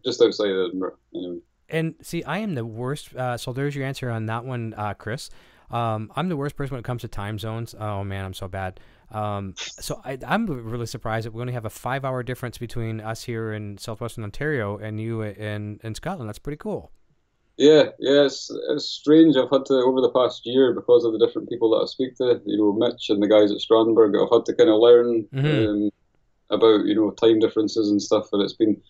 Just outside Edinburgh, anyway. And see, I am the worst, so there's your answer on that one, Chris. I'm the worst person when it comes to time zones. Oh man, I'm so bad. So I'm really surprised that we only have a 5-hour difference between us here in southwestern Ontario and you in Scotland. That's pretty cool. Yeah, it's strange. I've had to, over the past year, because of the different people that I speak to, you know, Mitch and the guys at Strandberg, I've had to kind of learn about, you know, time differences and stuff, and it's been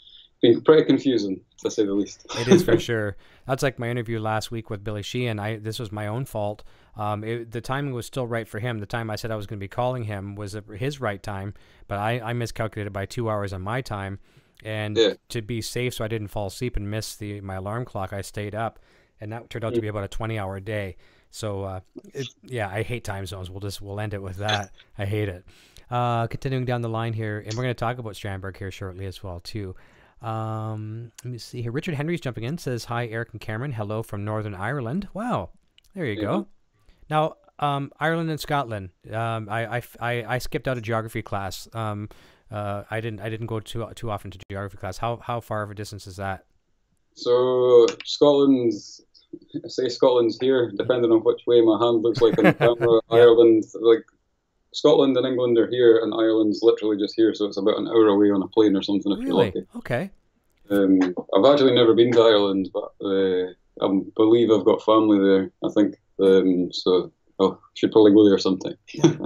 pretty confusing, to say the least. It is for sure. That's like my interview last week with Billy Sheehan. This was my own fault. The timing was still right for him. The time I said I was going to be calling him was his right time, but I miscalculated by 2 hours on my time. And to be safe, so I didn't fall asleep and miss my alarm clock, I stayed up, and that turned out to be about a 20-hour day. So I hate time zones. We'll end it with that. I hate it. Continuing down the line here, and we're going to talk about Strandberg here shortly as well too. Let me see here. Richard Henry's jumping in, says, hi Eric and Cameron, hello from Northern Ireland. Wow, there you go. Now Ireland and Scotland, I skipped out of geography class. I didn't go too often to geography class. How far of a distance is that? So Scotland's here, depending on which way my hand looks like on the camera. Ireland, like Scotland and England are here, and Ireland's literally just here, so it's about an hour away on a plane or something if you're lucky. Okay. I've actually never been to Ireland, but I believe I've got family there, I think. So I should probably go there sometime.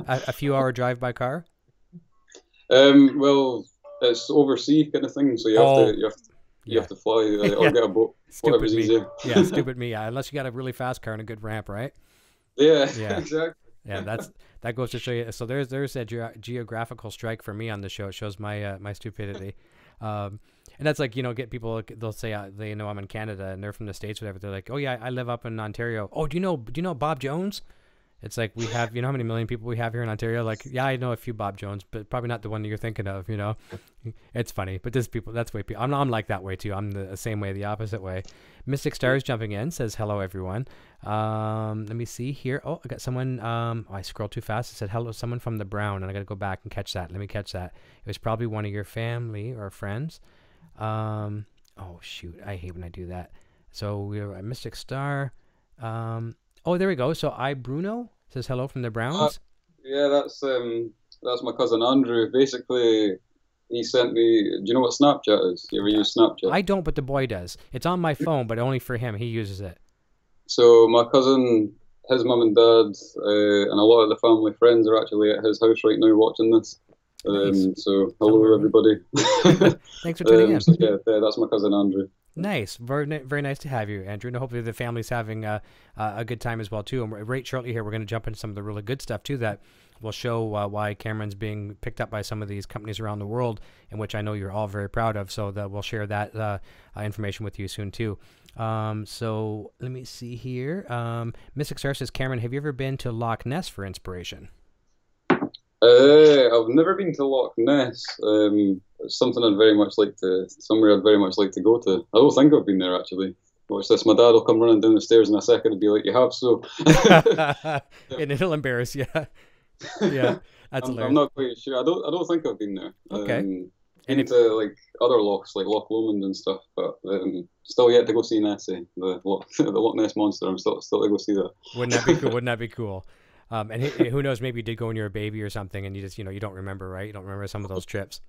a few hour drive by car? Well, it's overseas kind of thing, so you have to fly or get a boat. Stupid me. Yeah, stupid me. Unless you got a really fast car and a good ramp, right? Yeah, exactly. Yeah, that goes to show you. So there's a geographical strike for me on the show. It shows my my stupidity. And that's like, you know, get people, they'll say they know I'm in Canada and they're from the States, whatever. They're like, oh yeah, I live up in Ontario. Oh, do you know Bob Jones? It's like, we have, you know how many million people we have here in Ontario? Like, yeah, I know a few Bob Jones, but probably not the one that you're thinking of, you know? It's funny, but there's people, that's way people, I'm like that way too. I'm the same way, the opposite way. Mystic Stars jumping in, says, hello everyone. Let me see here. Oh, I got someone, I scrolled too fast. It said, hello, someone from the Brown, and I got to go back and catch that. Let me catch that. It was probably one of your family or friends. Oh shoot, I hate when I do that. So we're at Mystic Star. Oh, there we go. So Bruno says hello from the Browns. Yeah, that's my cousin Andrew. Basically, he sent me. Do you know what Snapchat is? You ever use Snapchat? I don't, but the boy does. It's on my phone, but only for him. He uses it. So my cousin, his mum and dad, and a lot of the family friends are actually at his house right now watching this. Nice. So hello everybody. Thanks for tuning in. So yeah, that's my cousin Andrew. Nice. Very, very nice to have you, Andrew. And hopefully the family's having a good time as well, too. And right shortly here, we're going to jump into some of the really good stuff, too, that will show why Cameron's being picked up by some of these companies around the world, in which I know you're all very proud of. So that we'll share that information with you soon, too. So let me see here. Mystic Star says, Cameron, have you ever been to Loch Ness for inspiration? I've never been to Loch Ness. It's something somewhere I'd very much like to go to. I don't think I've been there actually. Watch this, my dad will come running down the stairs in a second and be like, you have so. And it'll embarrass you. Yeah, that's I'm hilarious. not quite sure. I don't think I've been there. Okay. Been to like other lochs like Loch Lomond and stuff, but still yet to go see Nessie, the the Loch Ness monster. I'm still to go see that. Wouldn't that be cool? Wouldn't that be cool? And who knows? Maybe you did go when you were a baby or something, and you just you don't remember, right? You don't remember some of those trips.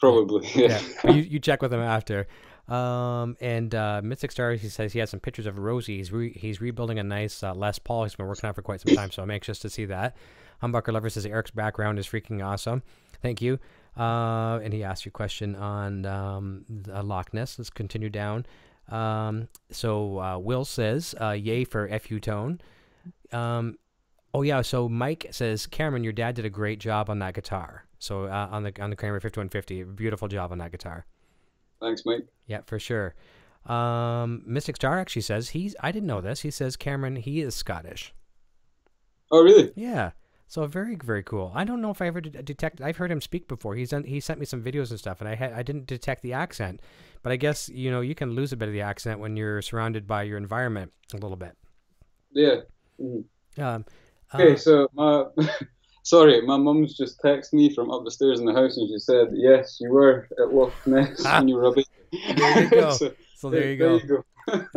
Probably, yeah. But you check with him after. And Mystic Star, he says he has some pictures of Rosie. He's rebuilding a nice Les Paul he's been working on for quite some time, so I'm anxious to see that. Humbucker Lover says Eric's background is freaking awesome. Thank you. And he asked you a question on Loch Ness. Let's continue down. So Will says, yay for FU Tone. Oh yeah, so Mike says, Cameron, your dad did a great job on that guitar. So on the Kramer 5150, beautiful job on that guitar. Thanks, Mike. Yeah, for sure. Mystic Star actually says I didn't know this. He says Cameron, he is Scottish. Oh really? Yeah. So very, very cool. I don't know if I ever detect. I've heard him speak before. He sent me some videos and stuff, and I didn't detect the accent. But I guess you can lose a bit of the accent when you're surrounded by your environment a little bit. Yeah. Okay, so sorry, my mum's just texted me from up the stairs in the house, and she said, "Yes, you were at Loch Ness when you were a baby." There you go. so there you go.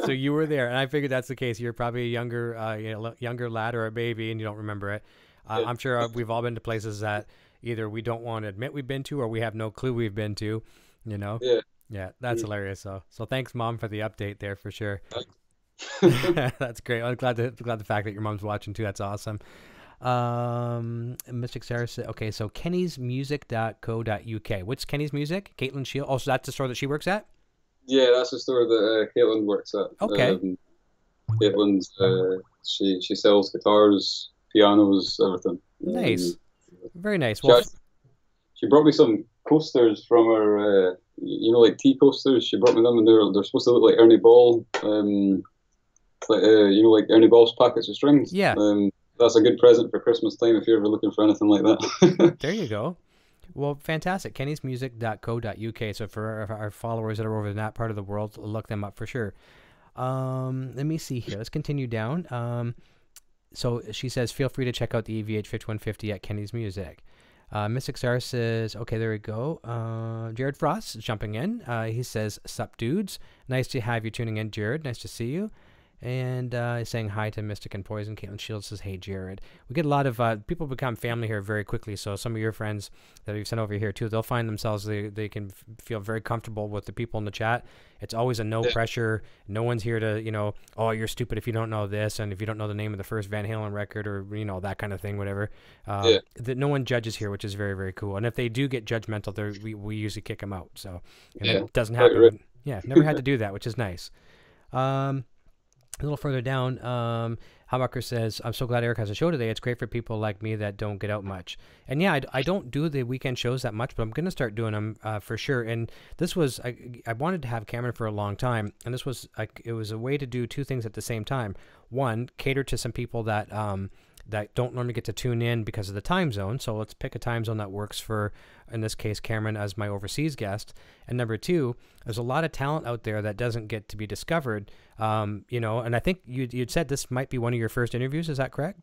So you were there, and I figured that's the case. You're probably a younger lad or a baby, and you don't remember it. Yeah. I'm sure we've all been to places that either we don't want to admit we've been to, or we have no clue we've been to. Yeah, that's hilarious. So thanks, Mom, for the update there for sure. That's great. I'm glad the fact that your mom's watching too. That's awesome. Mystic Sarah said, okay, so kennysmusic.co.uk. What's Kenny's Music? Caitlin Shield. Oh, so that's the store that she works at? Yeah, that's the store that Caitlin works at. Okay. Caitlin's she sells guitars, pianos, everything. Nice. Very nice. Well, she brought me some coasters from her, like tea coasters. She brought me them, and they're supposed to look like Ernie Ball, like Ernie Ball's packets of strings. Yeah. That's a good present for Christmas time if you're ever looking for anything like that. There you go. Well, fantastic. kennysmusic.co.uk. So for our followers that are over in that part of the world, look them up for sure. Let me see here. Let's continue down. So she says, feel free to check out the EVH 5150 at Kenny's Music. Mystic Star says, okay, there we go. Jared Frost is jumping in. He says, sup dudes. Nice to have you tuning in, Jared. Nice to see you. And he's saying hi to Mystic and Poison. Caitlin Shields says, hey, Jared. We get a lot of people become family here very quickly. So some of your friends that you've sent over here too, they'll find themselves, they can feel very comfortable with the people in the chat. It's always a no pressure. No one's here to, oh, you're stupid if you don't know this. And if you don't know the name of the first Van Halen record or, that kind of thing, whatever. That no one judges here, which is very, very cool. And if they do get judgmental, we usually kick them out. So it doesn't happen. Right. Yeah, never had to do that, which is nice. A little further down, Hammacher says, I'm so glad Eric has a show today. It's great for people like me that don't get out much. And yeah, I don't do the weekend shows that much, but I'm going to start doing them for sure. And this was, I wanted to have Cameron for a long time. And this was, it was a way to do two things at the same time. One, cater to some people that don't normally get to tune in because of the time zone. So let's pick a time zone that works for, in this case, Cameron as my overseas guest. And number two, there's a lot of talent out there that doesn't get to be discovered. And I think you'd said this might be one of your first interviews. Is that correct?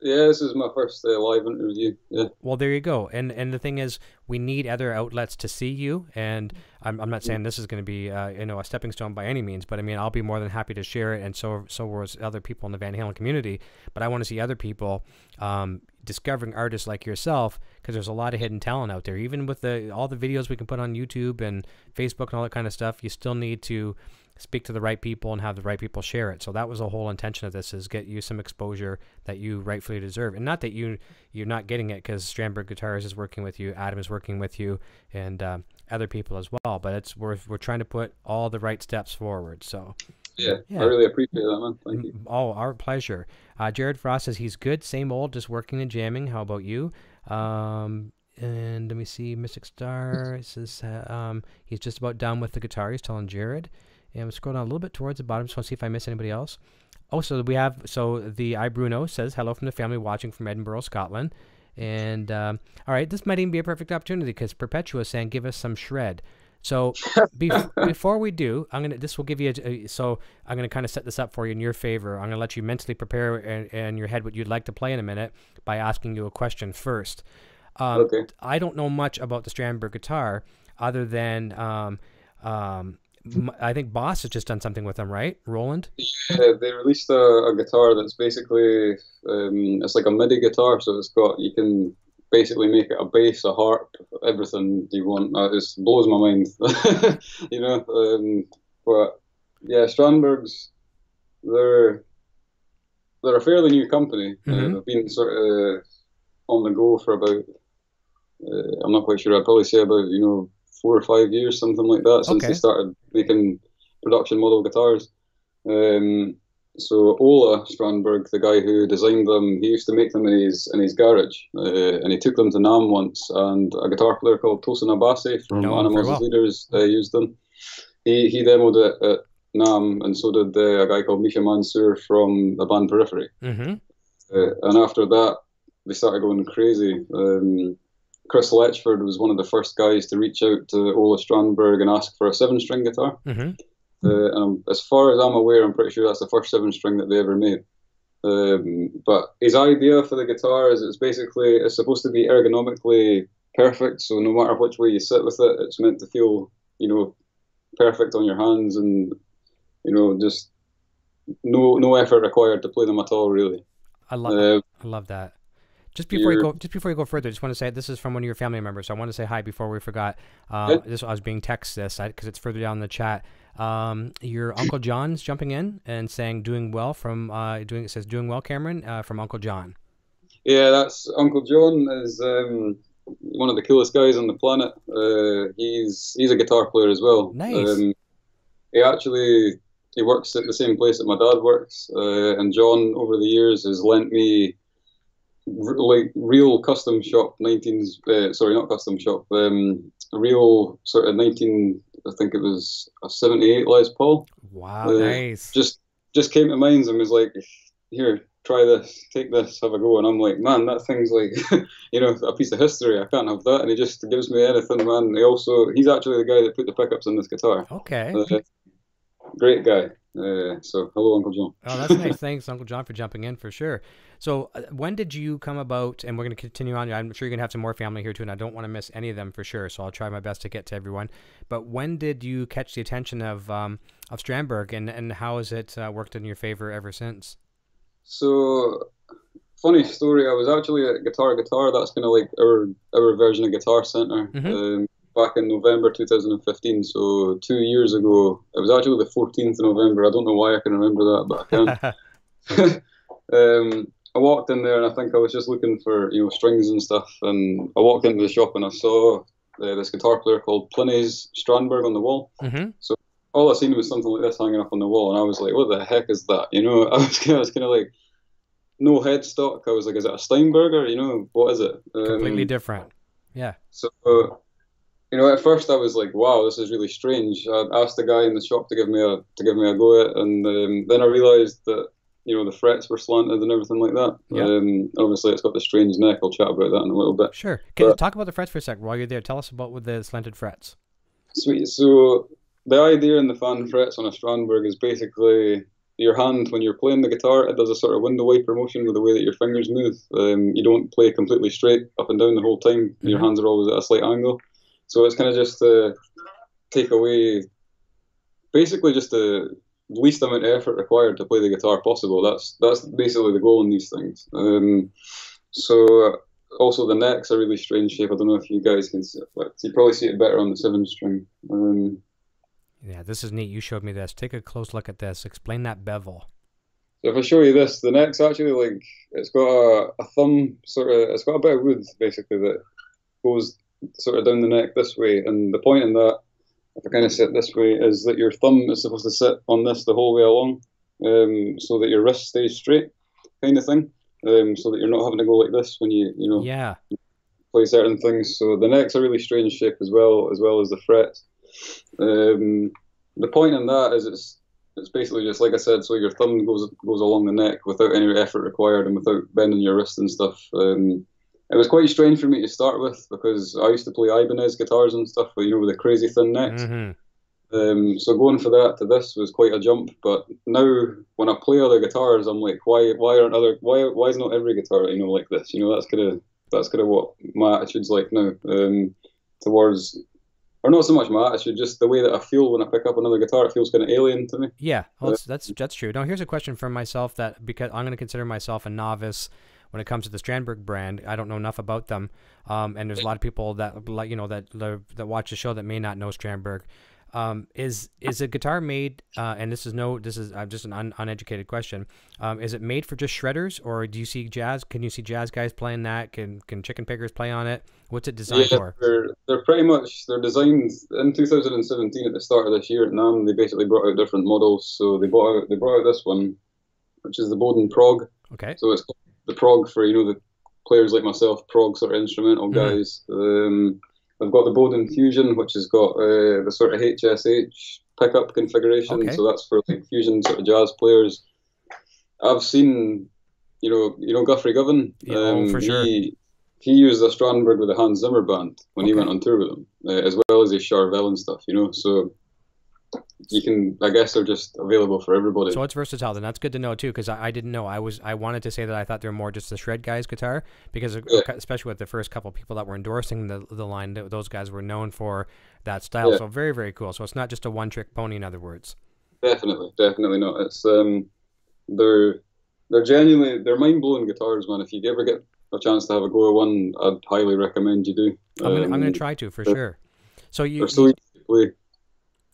Yeah, this is my first live interview. Yeah. Well, there you go. And the thing is, we need other outlets to see you. And I'm not saying this is going to be a stepping stone by any means, but I mean, I'll be more than happy to share it. And so will other people in the Van Halen community. But I want to see other people discovering artists like yourself, because there's a lot of hidden talent out there. Even with all the videos we can put on YouTube and Facebook and all that kind of stuff, you still need to speak to the right people and have the right people share it. So that was the whole intention of this, is get you some exposure that you rightfully deserve. And not that you're not getting it because Strandberg Guitars is working with you, Adam is working with you, and other people as well. But we're trying to put all the right steps forward. So yeah, I really appreciate that, man. Thank you. Oh, our pleasure. Jared Frost says he's good, same old, just working and jamming. How about you? And let me see, Mystic Star says he's just about done with the guitar. He's telling Jared. And we'll scroll down a little bit towards the bottom. Just want to see if I miss anybody else. Oh, so the I Bruno says, hello from the family watching from Edinburgh, Scotland. And all right, this might even be a perfect opportunity because Perpetua is saying, give us some shred. So before we do, this will give you so I'm gonna kind of set this up for you in your favor. I'm gonna let you mentally prepare in your head what you'd like to play in a minute by asking you a question first. Okay. I don't know much about the Strandberg guitar other than I think Boss has just done something with them, right? Roland? Yeah, they released a guitar that's basically it's like a MIDI guitar, so you can basically make it a bass, a harp, everything you want. It just blows my mind, you know. But yeah, Strandberg's they're a fairly new company. They've been sort of on the go for about I'm not quite sure. I'd probably say about 4 or 5 years, something like that, since they started making production model guitars. So Ola Strandberg, the guy who designed them, he used to make them in his garage, and he took them to NAMM once, and a guitar player called Tosin Abasi from Animals as Leaders used them. He demoed it at NAMM, and so did a guy called Misha Mansour from the band Periphery. And after that, they started going crazy. Chris Letchford was one of the first guys to reach out to Ola Strandberg and ask for a 7-string guitar. And as far as I'm aware, I'm pretty sure that's the first 7-string that they ever made. But his idea for the guitar is it's supposed to be ergonomically perfect, so no matter which way you sit with it, it's meant to feel, perfect on your hands, and just no effort required to play them at all, really. I love that. Just before you go further, I just want to say this is from one of your family members. So I want to say hi before we forgot. I was being texted because it's further down the chat. Your Uncle John's jumping in and saying doing well it says doing well, Cameron, from Uncle John. Yeah, that's Uncle John is one of the coolest guys on the planet. He's a guitar player as well. Nice. He works at the same place that my dad works, and John over the years has lent me real custom shop real sort of 19, I think it was a 78 Les Paul. Wow, nice. Just came to mind and was like, here, try this, take this, have a go. And I'm like, man, that thing's like, a piece of history. I can't have that. And he just gives me anything, man. He's actually the guy that put the pickups on this guitar. Okay. Great guy. So hello, Uncle John. Oh, that's nice. Thanks, Uncle John, for jumping in for sure. So when did you come about, and we're going to continue on, I'm sure you're going to have some more family here too, and I don't want to miss any of them for sure, so I'll try my best to get to everyone. But when did you catch the attention of Strandberg, and how has it worked in your favor ever since? So, funny story, I was actually at Guitar, that's kind of like our version of Guitar Center. Back in November 2015, so 2 years ago. It was actually the 14th of November. I don't know why I can remember that, but I can. I walked in there, and I think I was just looking for strings and stuff. And I walked into the shop, and I saw this guitar player called Plini's Strandberg on the wall. So all I seen was something like this hanging up on the wall, and I was like, "What the heck is that?" I was kind of like, no headstock. I was like, "Is it a Steinberger? What is it?" Completely different. Yeah. So. At first I was like, "Wow, this is really strange." I asked the guy in the shop to give me a go at it, and then I realised that the frets were slanted and everything like that. Obviously, it's got the strange neck. I'll chat about that in a little bit. Sure. Can you talk about the frets for a sec while you're there? Tell us about with the slanted frets. Sweet. So the idea in the fan frets on a Strandberg is basically your hand when you're playing the guitar. It does a sort of window wiper motion with the way that your fingers move. You don't play completely straight up and down the whole time. Your hands are always at a slight angle. So it's kind of just to take away, basically just the least amount of effort required to play the guitar possible. That's basically the goal in these things. So also the neck's a really strange shape. I don't know if you guys can see it, but you probably see it better on the 7-string. Yeah, this is neat. You showed me this. Take a close look at this. Explain that bevel. So if I show you this, the neck's actually like, it's got a thumb it's got a bit of wood basically that goes sort of down the neck this way, and the point in that, if I kind of sit this way, is that your thumb is supposed to sit on this the whole way along, so that your wrist stays straight, kind of thing, so that you're not having to go like this when you play certain things. So the neck's a really strange shape as well as the frets. The point in that is it's basically just like I said, so your thumb goes along the neck without any effort required and without bending your wrist and stuff. it was quite strange for me to start with because I used to play Ibanez guitars and stuff, with the crazy thin necks. So going for that to this was quite a jump. But now when I play other guitars, I'm like, why is not every guitar like this? That's kind of what my attitude's like now, towards, or not so much my attitude, just the way that I feel when I pick up another guitar. It feels kind of alien to me. Yeah, well, that's true. Now here's a question from myself, that because I'm going to consider myself a novice when it comes to the Strandberg brand. I don't know enough about them, and there's a lot of people that that watch the show that may not know Strandberg. Is a guitar made, and this is just an uneducated question, is it made for just shredders, or do you see jazz? Can you see jazz guys playing that? Can chicken pickers play on it? What's it designed for? They're designed in 2017 at the start of this year at NAMM. They basically brought out different models. So they brought out this one, which is the Bowden Prog. Okay. So it's called the Prog for the players like myself, prog sort of instrumental guys. I've got the Bowden Fusion, which has got the sort of HSH pickup configuration. Okay. So that's for like fusion sort of jazz players. I've seen, Guthrie Govan. For sure. He used a Strandberg with a Hans Zimmer band when he went on tour with them, as well as his Charvel and stuff. So you can, I guess they're just available for everybody. So it's versatile, then. That's good to know too, because I didn't know. I wanted to say that I thought they were more just the shred guys guitar, because especially with the first couple of people that were endorsing the line, those guys were known for that style. Yeah. So very, very cool. So it's not just a one-trick pony, in other words. Definitely not. It's they're genuinely, they're mind-blowing guitars, man. If you ever get a chance to have a go at one, I'd highly recommend you do. I'm gonna try to, for sure. So they're so easy to play.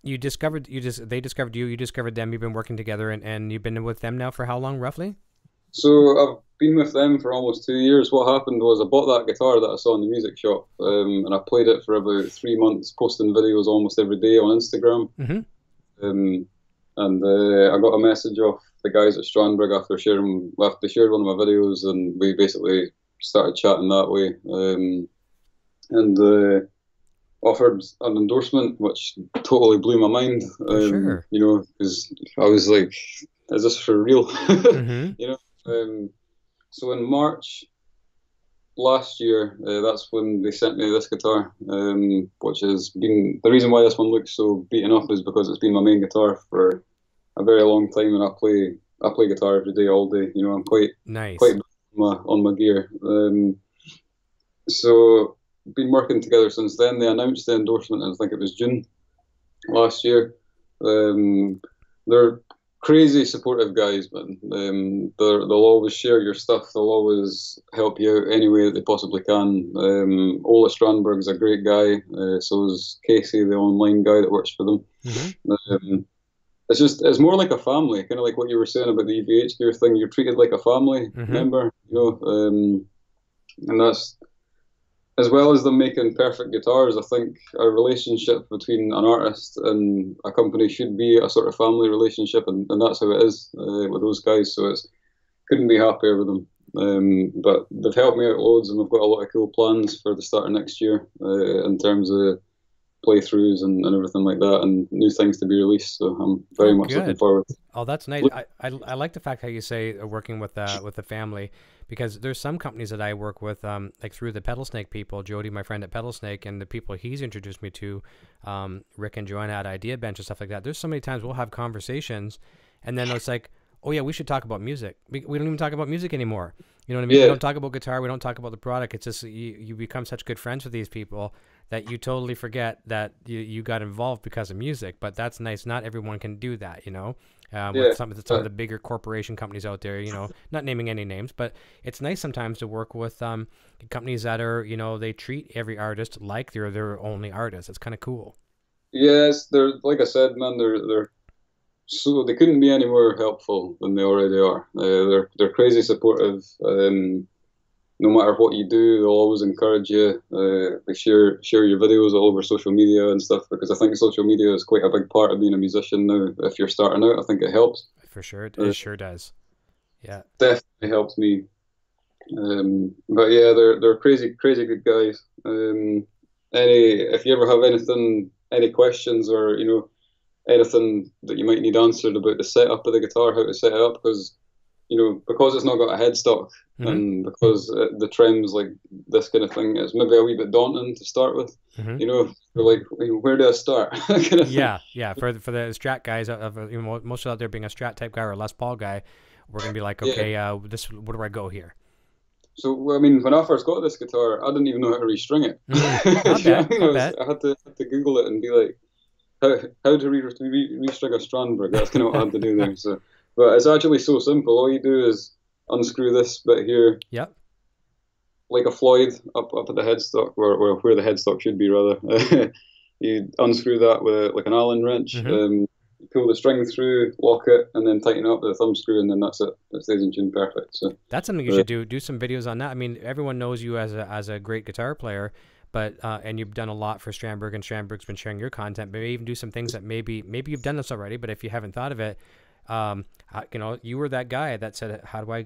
They discovered you, you discovered them, you've been working together, and you've been with them now for how long, roughly? So I've been with them for almost 2 years. What happened was I bought that guitar that I saw in the music shop, and I played it for about 3 months, posting videos almost every day on Instagram. And I got a message off the guys at Strandberg after they shared one of my videos, and we basically started chatting that way. Offered an endorsement, which totally blew my mind. Sure. Because I was like, "Is this for real?" So in March last year, that's when they sent me this guitar, which has been the reason why this one looks so beaten up, is because it's been my main guitar for a very long time, and I play guitar every day, all day. I'm quite on my gear. So been working together since then. They announced the endorsement, I think it was June last year. They're crazy supportive guys, man. They'll always share your stuff. They'll always help you out any way that they possibly can. Ola Strandberg's a great guy. So is Casey, the online guy that works for them. It's more like a family, kind of like what you were saying about the EVH gear thing. You're treated like a family member, and that's, as well as them making perfect guitars, I think a relationship between an artist and a company should be a sort of family relationship, and that's how it is with those guys. So couldn't be happier with them. But they've helped me out loads, and we've got a lot of cool plans for the start of next year in terms of playthroughs and everything like that, and new things to be released. So I'm very much looking forward. Oh, that's nice. I like the fact how you say working with the family, because there's some companies that I work with, like through the Pedal Snake people, Jody, my friend at Pedal Snake, and the people he's introduced me to, Rick and Joanna at Idea Bench and stuff like that. There's so many times we'll have conversations, and then it's like, oh yeah, we should talk about music. We don't even talk about music anymore. You know what I mean? Yeah. We don't talk about guitar. We don't talk about the product. It's just you become such good friends with these people that you totally forget that you got involved because of music. But that's nice. Not everyone can do that, with some of the bigger corporation companies out there, not naming any names, but it's nice sometimes to work with companies that are, they treat every artist like they're their only artist. It's kind of cool. Yes, they're, like I said, man, they're so they couldn't be any more helpful than they already are. They're crazy supportive. No matter what you do, they'll always encourage you. They share your videos all over social media and stuff, because I think social media is quite a big part of being a musician now. If you're starting out, I think it helps. For sure, it sure does. Yeah, definitely helps me. But yeah, they're crazy good guys. If you ever have any questions, or anything that you might need answered about the setup of the guitar, how to set it up, because you know, because it's not got a headstock and because the trim's like this kind of thing, it's maybe a wee bit daunting to start with. You know, like, where do I start? Kind of yeah, for the Strat guys, you know, most out there being a Strat type guy or a Les Paul guy, we're gonna be like, okay, this, where do I go here? So, I mean, when I first got this guitar, I didn't even know how to restring it. I had to Google it and be like, how to restring a Strandberg. That's kind of what I had to do there. So, but it's actually so simple. All you do is unscrew this bit here. Yep. Like a Floyd up at the headstock, or where the headstock should be, rather. You unscrew that with like an Allen wrench. You pull the string through, lock it, and then tighten it up with a thumb screw, and then that's it. It stays in tune perfect. So that's something you should do. Do some videos on that. I mean, everyone knows you as a great guitar player, but and you've done a lot for Strandberg, and Strandberg's been sharing your content. But maybe even do some things that maybe you've done this already, but if you haven't thought of it, you know, you were that guy that said, how do I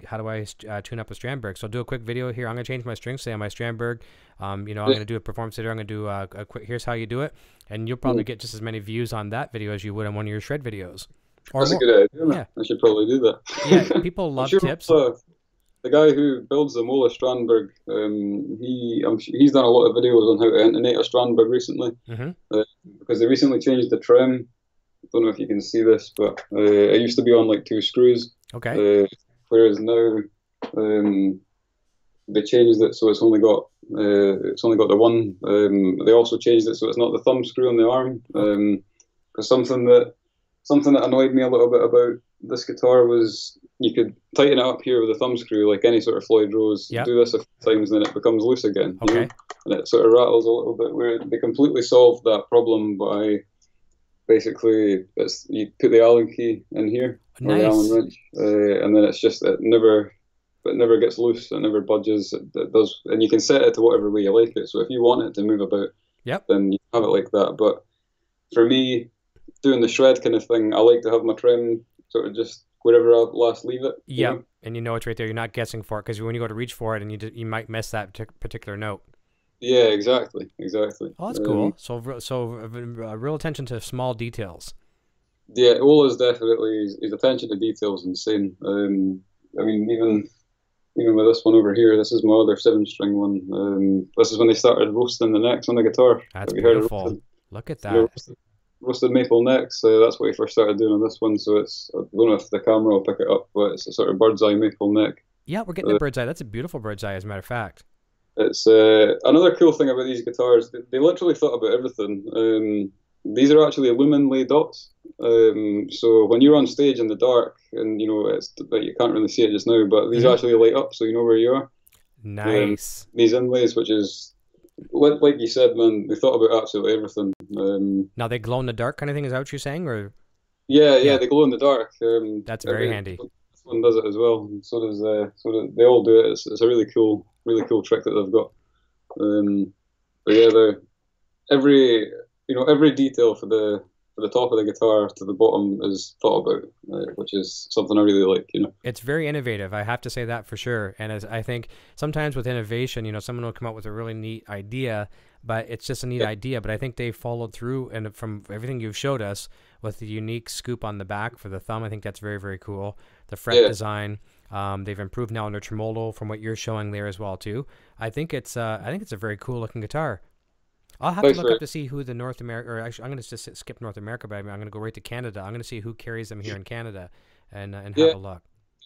tune up a Strandberg? So I'll do a quick video here. I'm gonna change my strings, say on my Strandberg. You know, I'm gonna do a performance video. I'm gonna do a quick, here's how you do it, and you'll probably get just as many views on that video as you would on one of your shred videos. That's a good idea. Yeah, I should probably do that. Yeah, people love tips. The guy who builds the Mola Strandberg, he's done a lot of videos on how to intonate a Strandberg recently, because they recently changed the trim. I don't know if you can see this, but it used to be on like 2 screws. Okay. Whereas now they changed it so it's only got the one. They also changed it so it's not the thumb screw on the arm. Because something that annoyed me a little bit about this guitar was you could tighten it up here with a thumb screw like any sort of Floyd Rose. Yep. Do this a few times, and then it becomes loose again. Okay. You know? And it sort of rattles a little bit. Where they completely solved that problem by basically you put the Allen key in here, or the Allen wrench, and then it's just it never gets loose. It never budges. It does, and you can set it to whatever way you like it. So if you want it to move about, then you have it like that. But for me, doing the shred kind of thing, I like to have my trim sort of just wherever I last leave it. Yeah, you know? And you know it's right there. You're not guessing for it, because when you go to reach for it, and you might miss that particular note. Yeah, exactly. Oh, that's cool. So real attention to small details. Yeah, Ola's definitely, his attention to detail is insane. I mean, even with this one over here, this is my other 7-string one. This is when they started roasting the necks on the guitar. That's beautiful. Look at that. Roasted maple necks. That's what he first started doing on this one. So it's, I don't know if the camera will pick it up, but it's a sort of bird's eye maple neck. Yeah, we're getting the bird's eye. That's a beautiful bird's eye, as a matter of fact. It's another cool thing about these guitars. They literally thought about everything. These are actually lumen-lay dots. So when you're on stage in the dark, and you know you can't really see it just now, but these actually light up, so you know where you are. Nice. These inlays, which is like you said, man, they thought about absolutely everything. Now they glow in the dark kind of thing. Is that what you're saying, or? Yeah, they glow in the dark. That's very handy. This one does it as well. And so does they all do it. It's a really cool trick that they've got. But yeah, every detail for the top of the guitar to the bottom is thought about, which is something I really like. You know, it's very innovative. I have to say that for sure. And as I think sometimes with innovation, someone will come up with a really neat idea, but it's just a neat idea. But I think they followed through, and from everything you've showed us with the unique scoop on the back for the thumb, I think that's very, very cool. The fret design. They've improved now on their tremolo from what you're showing there as well too. I think it's a very cool looking guitar. I'll have to look up to see who the North America, or actually I'm going to just skip North America, but I'm going to go right to Canada. I'm going to see who carries them here in Canada, and have a look.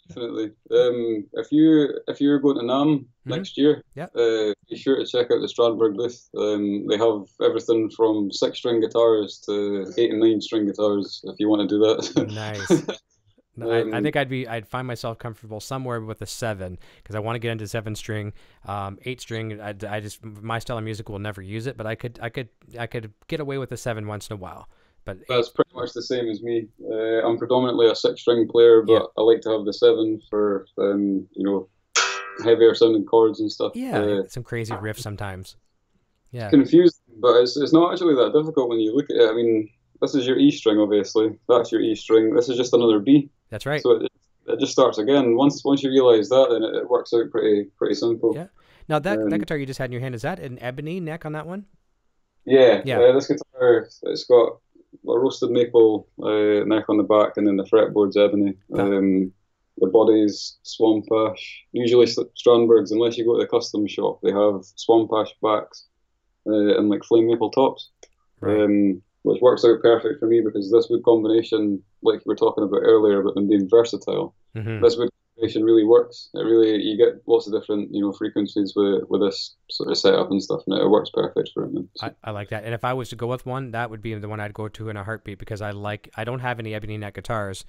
Definitely. If you're going to NAMM next year, be sure to check out the Strandberg booth. They have everything from 6-string guitars to 8 and 9-string guitars. If you want to do that. Nice. I think I'd find myself comfortable somewhere with a 7, because I want to get into 7-string. 8-string, I just, my style of music will never use it, but I could get away with a 7 once in a while. But that's pretty much the same as me. I'm predominantly a 6-string player, but I like to have the 7 for heavier sounding chords and stuff. Yeah, some crazy riffs sometimes. Yeah, it's confusing, but it's not actually that difficult when you look at it. I mean, this is your E string, obviously. That's your E string. This is just another B. That's right. So it just starts again. Once you realize that, then it works out pretty simple. Yeah. Now that guitar you just had in your hand, is that an ebony neck on that one? Yeah. This guitar, it's got a roasted maple neck on the back, and then the fretboard's ebony. the bodies, Swamp Ash. Usually Strandbergs, unless you go to the custom shop, they have Swamp Ash backs and like flame maple tops, Right. which works out perfect for me because this wood combination, like you were talking about earlier, about them being versatile, Mm-hmm. this wood combination really works. It really, you get lots of different, frequencies with this sort of setup and stuff, and it works perfect for it. Man. So, I like that. And if I was to go with one, that would be the one I'd go to in a heartbeat because I don't have any ebony neck guitars,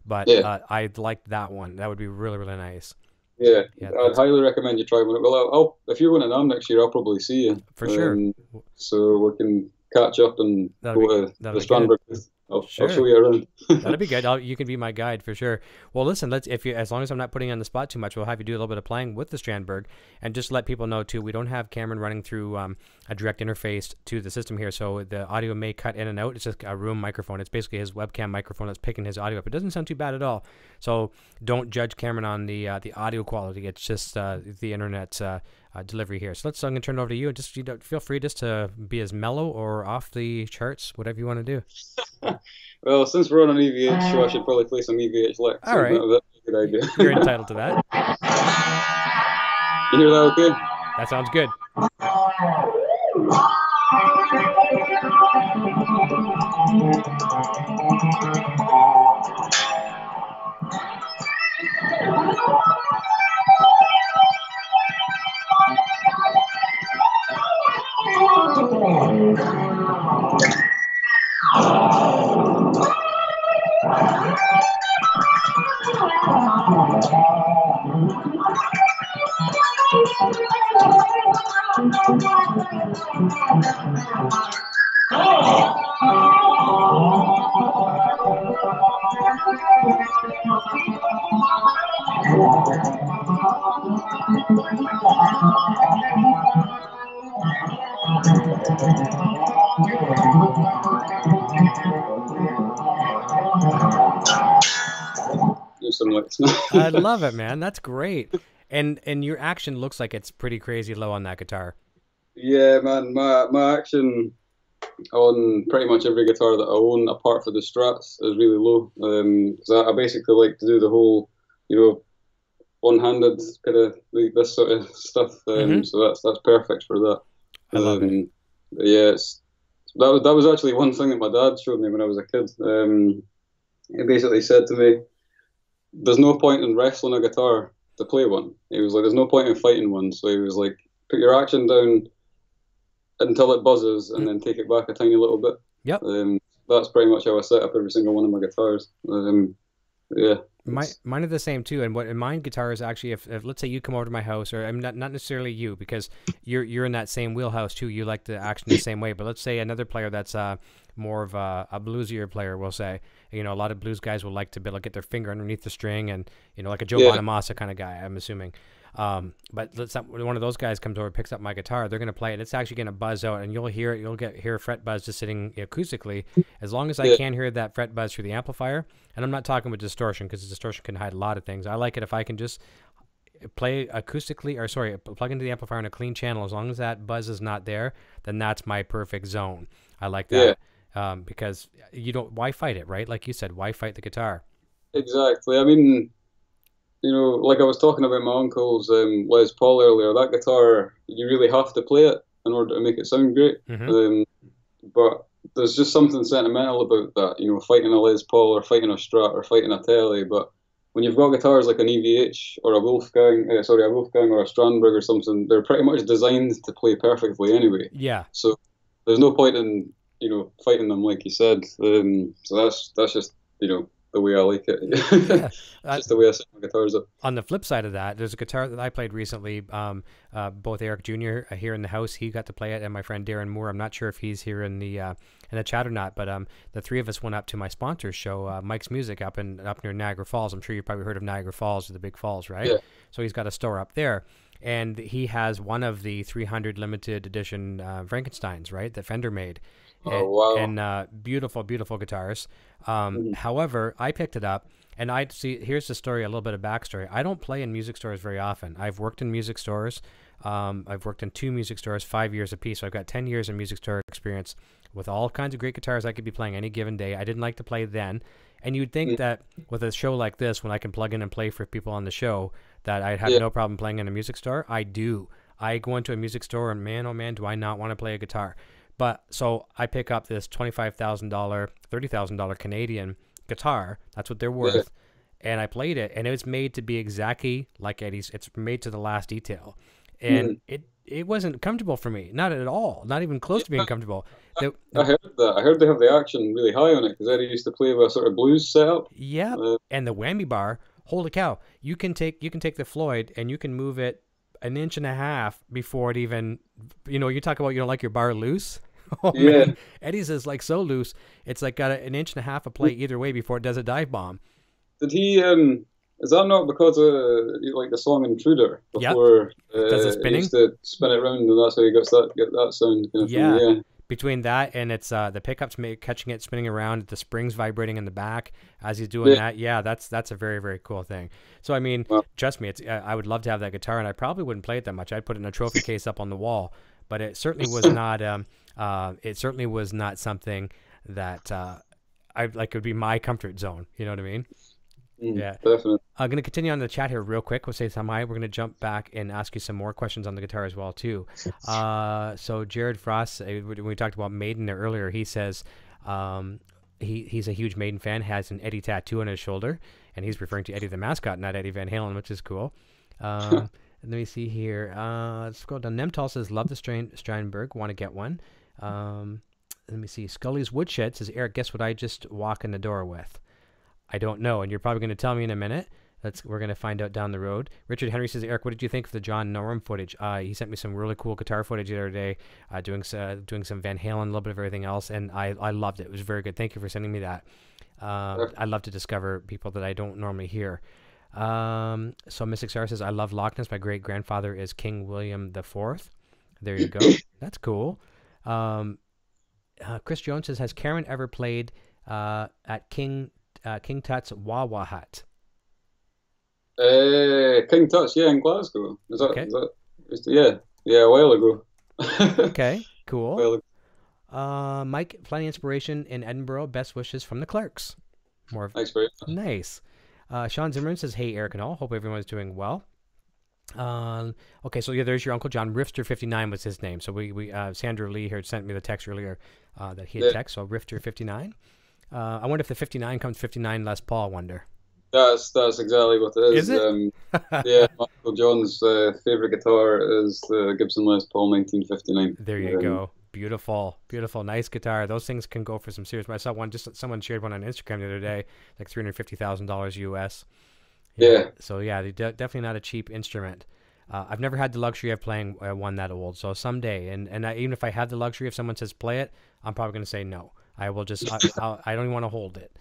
but yeah. I like that one. That would be really, really nice. Yeah, Yeah, I'd highly recommend you try one. Well, if you're going to NAMM next year, I'll probably see you. for sure. So we can catch up and go to the Strandberg booth. I'll show you around. That'd be good. You can be my guide for sure. Well, listen, as long as I'm not putting you on the spot too much, we'll have you do a little bit of playing with the Strandberg, and just let people know too. We don't have Cameron running through a direct interface to the system here, so the audio may cut in and out. It's just a room microphone. It's basically his webcam microphone that's picking his audio up. It doesn't sound too bad at all. So don't judge Cameron on the audio quality. It's just the internet's delivery here. So I'm gonna turn it over to you, and just feel free just to be as mellow or off the charts, whatever you want to do. Well, since we're on an EVH show, I should probably play some EVH licks. All right, that's a good idea. You're entitled to that. You hear that? Okay. That sounds good. Do some licks. I love it, man. That's great. And your action looks like it's pretty crazy low on that guitar. Yeah, man. My action on pretty much every guitar that I own, apart from the Strats, is really low. Because I basically like to do the whole, one-handed kind of this sort of stuff. So that's perfect for that. I love it. Yeah, that was actually one thing that my dad showed me when I was a kid. He basically said to me, "There's no point in wrestling a guitar to play one." He was like, "There's no point in fighting one." So he was like, "Put your action down until it buzzes, and then take it back a tiny little bit." Yep. That's pretty much how I set up every single one of my guitars. Yeah. Mine are the same too, and mine guitars actually, if let's say you come over to my house, or I'm not necessarily you, because you're in that same wheelhouse too. You like the action the same way, but let's say another player that's more of a bluesier player, we'll say, a lot of blues guys will like to be able to get their finger underneath the string, and like a Joe Bonamassa kind of guy, I'm assuming. But let's say one of those guys comes over, picks up my guitar, they're going to play it. It's actually going to buzz out, and you'll hear it. You'll hear a fret buzz just sitting acoustically. As long as I can hear that fret buzz through the amplifier, and I'm not talking with distortion, because the distortion can hide a lot of things. I like it if I can just play acoustically, or sorry, plug into the amplifier in a clean channel. As long as that buzz is not there, then that's my perfect zone. I like that. Because why fight it, right? Like you said, why fight the guitar? Exactly. I mean, like I was talking about my uncle's Les Paul earlier, that guitar, you really have to play it in order to make it sound great. But there's just something sentimental about that, fighting a Les Paul or fighting a Strat or fighting a Tele. But when you've got guitars like an EVH or a Wolfgang or a Strandberg or something, they're pretty much designed to play perfectly anyway. Yeah. So there's no point in fighting them, like you said. So that's just the way I like it. Just the way I set my guitars up. On the flip side of that, there's a guitar that I played recently. Both Eric Jr. Here in the house, he got to play it, and my friend Darren Moore. I'm not sure if he's here in the chat or not, but the three of us went up to my sponsor's show, Mike's Music, up near Niagara Falls. I'm sure you've probably heard of Niagara Falls or the Big Falls, right? Yeah. So he's got a store up there, and he has one of the 300 limited edition Frankensteins, right, that Fender made. Oh, wow. And beautiful, beautiful guitars. However, I picked it up, and here's the story, a little bit of backstory. I don't play in music stores very often. I've worked in music stores. I've worked in 2 music stores, 5 years apiece, so I've got 10 years of music store experience. with all kinds of great guitars I could be playing any given day. I didn't like to play then. And you'd think that with a show like this, when I can plug in and play for people on the show, that I'd have no problem playing in a music store. I do. I go into a music store and man, oh man, do I not want to play a guitar. But so I pick up this $25,000, $30,000 Canadian guitar. That's what they're worth. And I played it, and it was made to be exactly like Eddie's. It's made to the last detail. And it wasn't comfortable for me. Not at all. Not even close to being comfortable. I heard that. I heard they have the action really high on it because Eddie used to play with a sort of blues setup. Yeah, and the whammy bar, holy cow. You can take the Floyd and you can move it 1.5 inches before it even, you talk about you don't like your bar loose. Oh, yeah. Man. Eddie's is like so loose. It's like got 1.5 inches of play either way before it does a dive bomb. Did he, is that not because of like the song Intruder? Before does it spinning? He used to spin it around and that's how he get that sound kind of thing. Yeah. Between that and it's the pickups catching it, spinning around, the springs vibrating in the back as he's doing that. Yeah, that's a very, very cool thing. So I mean, trust me, I would love to have that guitar, and I probably wouldn't play it that much. I'd put it in a trophy case up on the wall, but it certainly was not. It certainly was not something that I like. It would be my comfort zone. You know what I mean? Yeah, definitely. I'm going to continue on the chat here real quick. We'll say some hi. We're going to jump back and ask you some more questions on the guitar as well, too. So Jared Frost, when we talked about Maiden there earlier, he says he's a huge Maiden fan, has an Eddie tattoo on his shoulder, and he's referring to Eddie the mascot, not Eddie Van Halen, which is cool. Let me see here. Let's scroll down. Nemtal says, love the Strandberg, want to get one. Let me see. Scully's Woodshed says, Eric, guess what I just walk in the door with? I don't know, and you're probably going to tell me in a minute. We're going to find out down the road. Richard Henry says, Eric, what did you think of the John Norum footage? He sent me some really cool guitar footage the other day, doing some Van Halen, a little bit of everything else, and I loved it. It was very good. Thank you for sending me that. I love to discover people that I don't normally hear. So Mystic Star says, I love Loch Ness. My great-grandfather is King William IV. There you go. That's cool. Chris Jones says, has Karen ever played at King Tut's Wawa Hut? King Tut's, yeah, in Glasgow. Is that yeah, a while ago. Okay, cool. Mike, plenty of inspiration in Edinburgh. Best wishes from the Clerks. Thanks, very much. Nice. Sean Zimmerman says, hey, Eric and all. Hope everyone's doing well. Okay, so yeah, there's your Uncle John. Rifter59 was his name. So we Sandra Lee here sent me the text earlier that he had text. So Rifter59. I wonder if the 59 comes 59 Les Paul, I wonder. That's exactly what it is. Is it? Yeah, Uncle John's favorite guitar is the Gibson Les Paul 1959. There you go. Beautiful, beautiful, nice guitar. Those things can go for some serious. I saw one. Someone shared one on Instagram the other day, like $350,000 US. Yeah. So yeah, definitely not a cheap instrument. I've never had the luxury of playing one that old. So someday, and even if I have the luxury, if someone says play it, I'm probably going to say no. I will just. I don't even want to hold it.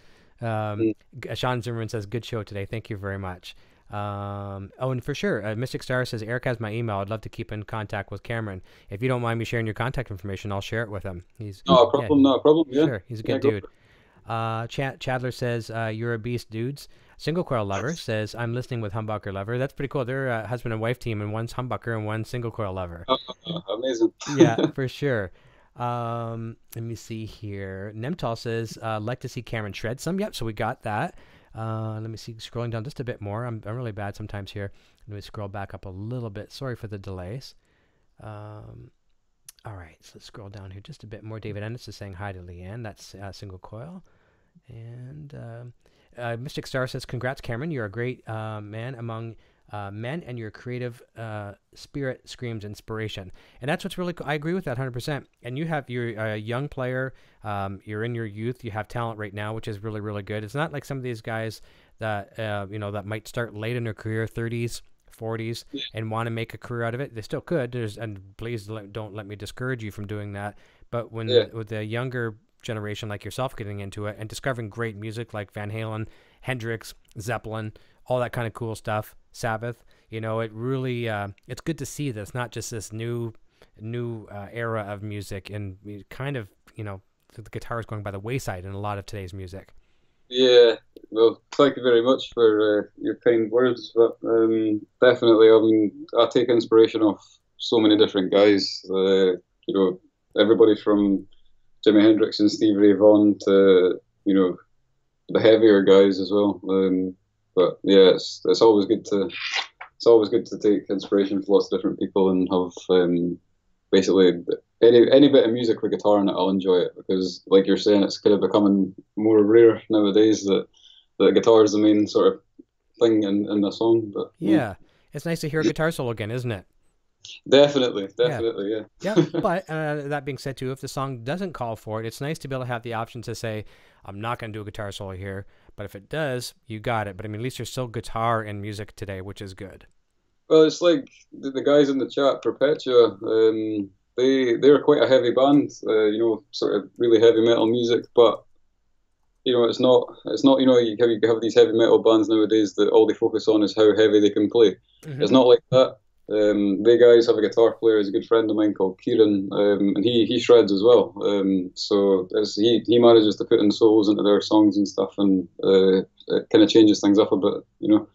Sean Zimmerman says, good show today. Thank you very much. And for sure, Mystic Star says, Eric has my email. I'd love to keep in contact with Cameron. If you don't mind me sharing your contact information, I'll share it with him. No problem. Yeah. Sure, he's a good dude. Chadler says, you're a beast, dudes. Single coil lover says, I'm listening with humbucker lover. That's pretty cool. They're a husband and wife team, and one's humbucker and one's single coil lover. Amazing. Yeah, for sure. Let me see here. Nemtal says, like to see Cameron shred some. Yep, so we got that. Let me see, scrolling down just a bit more. I'm really bad sometimes here. Let me scroll back up a little bit. Sorry for the delays. All right, so let's scroll down here just a bit more. David Ennis is saying hi to Leanne. That's single coil. And Mystic Star says, congrats, Cameron. You're a great man among men, and your creative spirit screams inspiration. And that's what's really cool. I agree with that 100%. And you're a young player. You're in your youth. You have talent right now, which is really, really good. It's not like some of these guys that that might start late in their career, 30s, 40s, and want to make a career out of it. They still could. And please don't let me discourage you from doing that. But with the younger generation like yourself getting into it and discovering great music like Van Halen, Hendrix, Zeppelin, all that kind of cool stuff, Sabbath, it really it's good to see this, not just this new era of music, and kind of the guitar is going by the wayside in a lot of today's music. Yeah, well, thank you very much for your kind words, but definitely, I take inspiration off so many different guys, everybody from Jimi Hendrix and Stevie Ray Vaughan to, you know, the heavier guys as well. But yeah, it's always good to take inspiration from lots of different people and have basically any bit of music with guitar in it. I'll enjoy it, because, like you're saying, it's kind of becoming more rare nowadays that guitar is the main sort of thing in the song. But yeah, it's nice to hear a guitar solo again, isn't it? Definitely, yeah. Yeah, but that being said too, if the song doesn't call for it, it's nice to be able to have the option to say, I'm not going to do a guitar solo here, but if it does, you got it. But I mean, at least there's still guitar in music today, which is good. Well, it's like the guys in the chat, Perpetua, they're quite a heavy band, you know, sort of really heavy metal music, but you know, it's not, you know, you have these heavy metal bands nowadays that all they focus on is how heavy they can play. It's not like that. They guys have a guitar player, he's a good friend of mine called Kieran, and he shreds as well. So he manages to put in solos into their songs and stuff, and it kind of changes things up a bit, you know,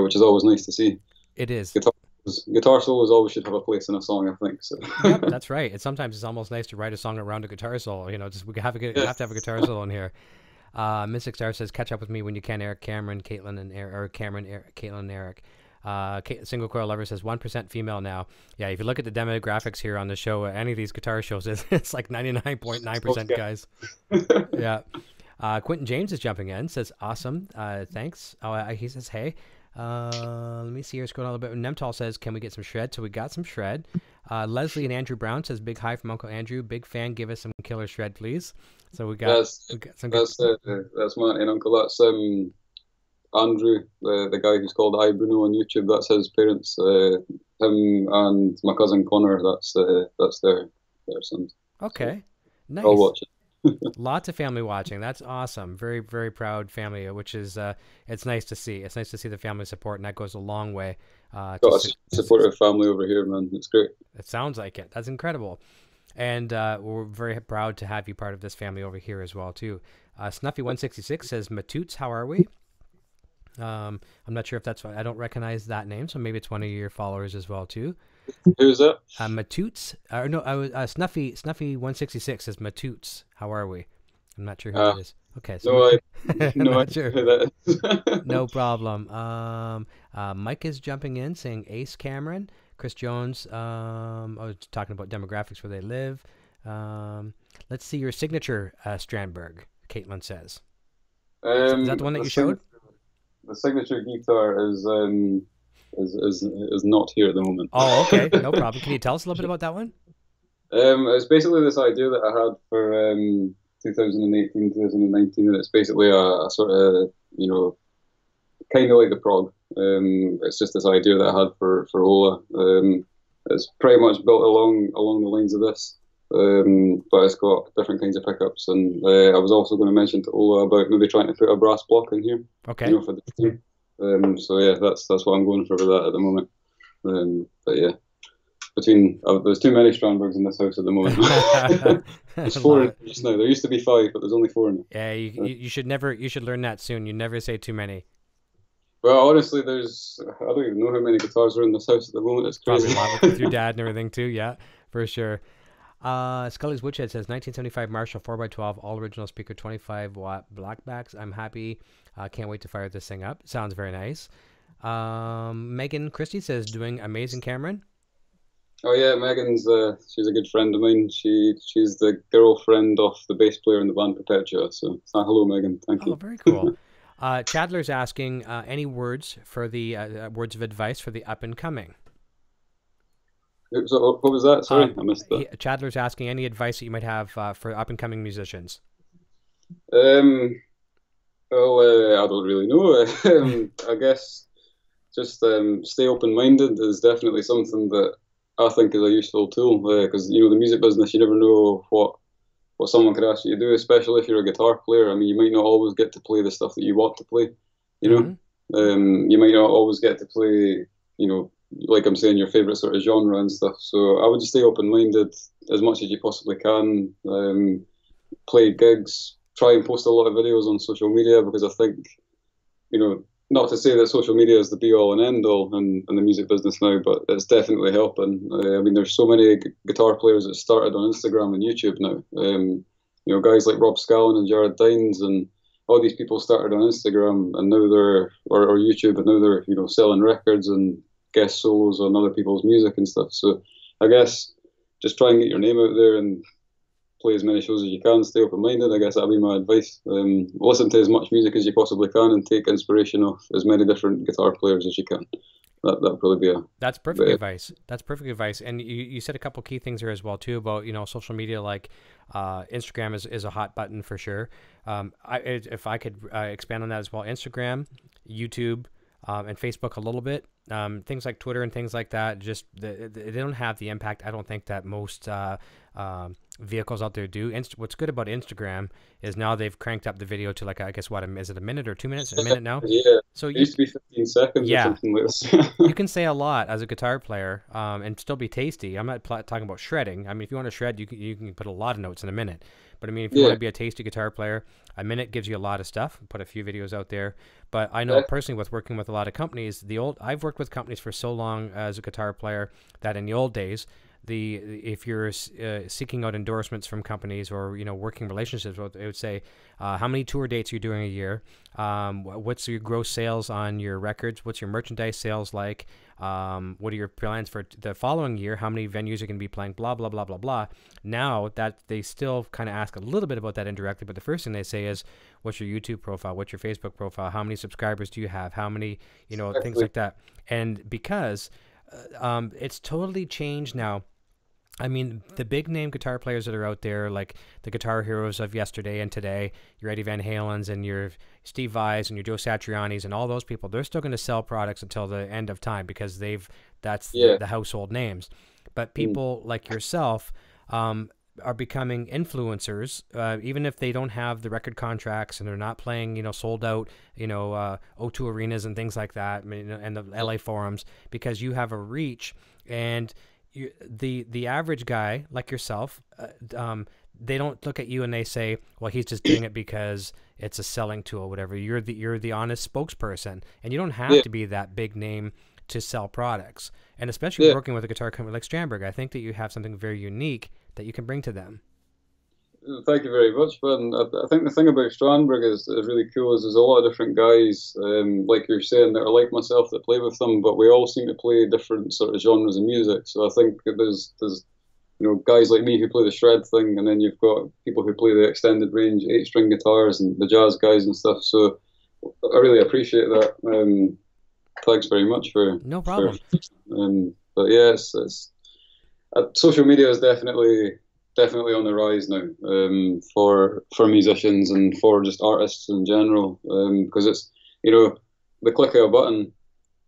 which is always nice to see. It is. Guitar solos always should have a place in a song, I think. So. Yep, that's right. And sometimes it's almost nice to write a song around a guitar solo. You know, just we have to have a guitar solo in here. Mystic Star says, catch up with me when you can, Eric, Cameron, Caitlin, and Eric, or Cameron, Eric, Caitlin, and Eric. Single Coil Lover says 1% female now. Yeah, if you look at the demographics here on the show, any of these guitar shows, it's like 99.9% guys. Yeah. Quentin James is jumping in, says awesome. Thanks. He says hey. Let me see here. Scroll down a little bit. Nemtal says, can we get some shred? So we got some shred. Leslie and Andrew Brown says, big hi from Uncle Andrew. Big fan. Give us some killer shred, please. So we got some. That's my and Uncle. That's Andrew, the guy who's called iBruno on YouTube. That's his parents. Him and my cousin Connor. That's their sons. Okay, nice. I'll watch it. Lots of family watching. That's awesome. Very, very proud family, which is it's nice to see. It's nice to see the family support, and that goes a long way. Got a supportive family over here, man. It's great. It sounds like it. That's incredible. And we're very proud to have you part of this family over here as well, too. Snuffy166 says, Matoots, how are we? I'm not sure if that's, I don't recognize that name, so maybe it's one of your followers as well, too. Who's that? Matoots. Snuffy166 says, Matoots, how are we? I'm not sure who that is. Okay, so I'm not sure. Who that is. No problem. Mike is jumping in saying Ace Cameron. Chris Jones, I was talking about demographics where they live. Let's see your signature, Strandberg, Caitlin says. Is that the one that you showed? The signature guitar is not here at the moment. Oh, okay, no problem. Can you tell us a little bit about that one? It's basically this idea that I had for 2018, 2019, and it's basically a sort of, you know, kind of like the prog. It's just this idea that I had for Ola. It's pretty much built along the lines of this, but it's got different kinds of pickups. And I was also going to mention to Ola about maybe trying to put a brass block in here. Okay. You know, for the team. So yeah, that's what I'm going for with that at the moment. But yeah, there's too many Strandbergs in this house at the moment. There's 4 just now. There used to be 5, but there's only 4 now. Yeah, you should learn that soon. You never say too many. Well, honestly, I don't even know how many guitars are in this house at the moment. It's crazy. Probably a lot with your dad and everything too. Yeah, for sure. Scully's Woodshed says 1975 Marshall 4x12 all original speaker 25-watt blackbacks. I'm happy. Can't wait to fire this thing up. Sounds very nice. Megan Christie says doing amazing, Cameron. Oh yeah, Megan's she's a good friend of mine. She's the girlfriend of the bass player in the band Perpetua. So hello, Megan. Thank you. Oh, very cool. Chadler's asking any words for the words of advice for the up and coming. So what was that? Sorry, I missed that. Chadler's asking any advice that you might have for up and coming musicians. Well, I don't really know. I guess just stay open-minded is definitely something that I think is a useful tool, because you know, the music business, you never know what someone could ask you to do, especially if you're a guitar player. I mean, you might not always get to play the stuff that you want to play, you know. You might not always get to play, you know, like I'm saying, your favorite sort of genre and stuff. So I would just stay open-minded as much as you possibly can. Play gigs, try and post a lot of videos on social media, because I think, you know, not to say that social media is the be-all and end-all in the music business now, but it's definitely helping. I mean, there's so many guitar players that started on Instagram and YouTube now. you know, guys like Rob Scallon and Jared Dines and all these people started on Instagram and now they're or YouTube, and now they're, you know, selling records and guest solos on other people's music and stuff. So I guess just try and get your name out there and play as many shows as you can. Stay open-minded. I guess that'll be my advice. Listen to as much music as you possibly can and take inspiration off as many different guitar players as you can. That'd probably be That's perfect advice. That's perfect advice. And you said a couple key things here as well too about, you know, social media, like Instagram is a hot button for sure. If I could expand on that as well, Instagram, YouTube, and Facebook a little bit. Things like Twitter and things like that, just they don't have the impact, I don't think, that most vehicles out there do. What's good about Instagram is now they've cranked up the video to, like, I guess, what, is it a minute or 2 minutes? A minute now? Yeah. So it used to be 15 seconds or something like this. You can say a lot as a guitar player and still be tasty. I'm not talking about shredding. I mean, if you want to shred, you can put a lot of notes in a minute. But I mean, if you want to be a tasty guitar player, a minute gives you a lot of stuff. Put a few videos out there. But I know personally, with working with a lot of companies, I've worked with companies for so long as a guitar player that in the old days, if you're seeking out endorsements from companies or, you know, working relationships, it would say how many tour dates you're doing a year, what's your gross sales on your records, what's your merchandise sales like, what are your plans for the following year, how many venues you're going to be playing, blah blah blah blah blah. Now that they still kind of ask a little bit about that indirectly, but the first thing they say is, what's your YouTube profile, what's your Facebook profile, how many subscribers do you have, how many, you know, things like that. And because it's totally changed now. I mean, the big name guitar players that are out there, like the guitar heroes of yesterday and today, your Eddie Van Halens and your Steve Vai's and your Joe Satriani's and all those people, they're still going to sell products until the end of time because that's the household names. But people like yourself are becoming influencers, even if they don't have the record contracts and they're not playing, you know, sold out, you know, O2 arenas and things like that, and the LA forums, because you have a reach. And the average guy like yourself, they don't look at you and they say, well, he's just doing it because it's a selling tool, whatever. You're the honest spokesperson, and you don't have to be that big name to sell products. And especially working with a guitar company like Strandberg, I think that you have something very unique that you can bring to them. Thank you very much, Ben. I think the thing about Strandberg is really cool is there's a lot of different guys, like you're saying, that are like myself that play with them, but we all seem to play different sort of genres of music. So I think there's you know, guys like me who play the shred thing, and then you've got people who play the extended range 8-string guitars and the jazz guys and stuff. So I really appreciate that. Thanks very much for no problem. But yeah, it's social media is definitely on the rise now, for musicians and for just artists in general, because it's, you know, the click of a button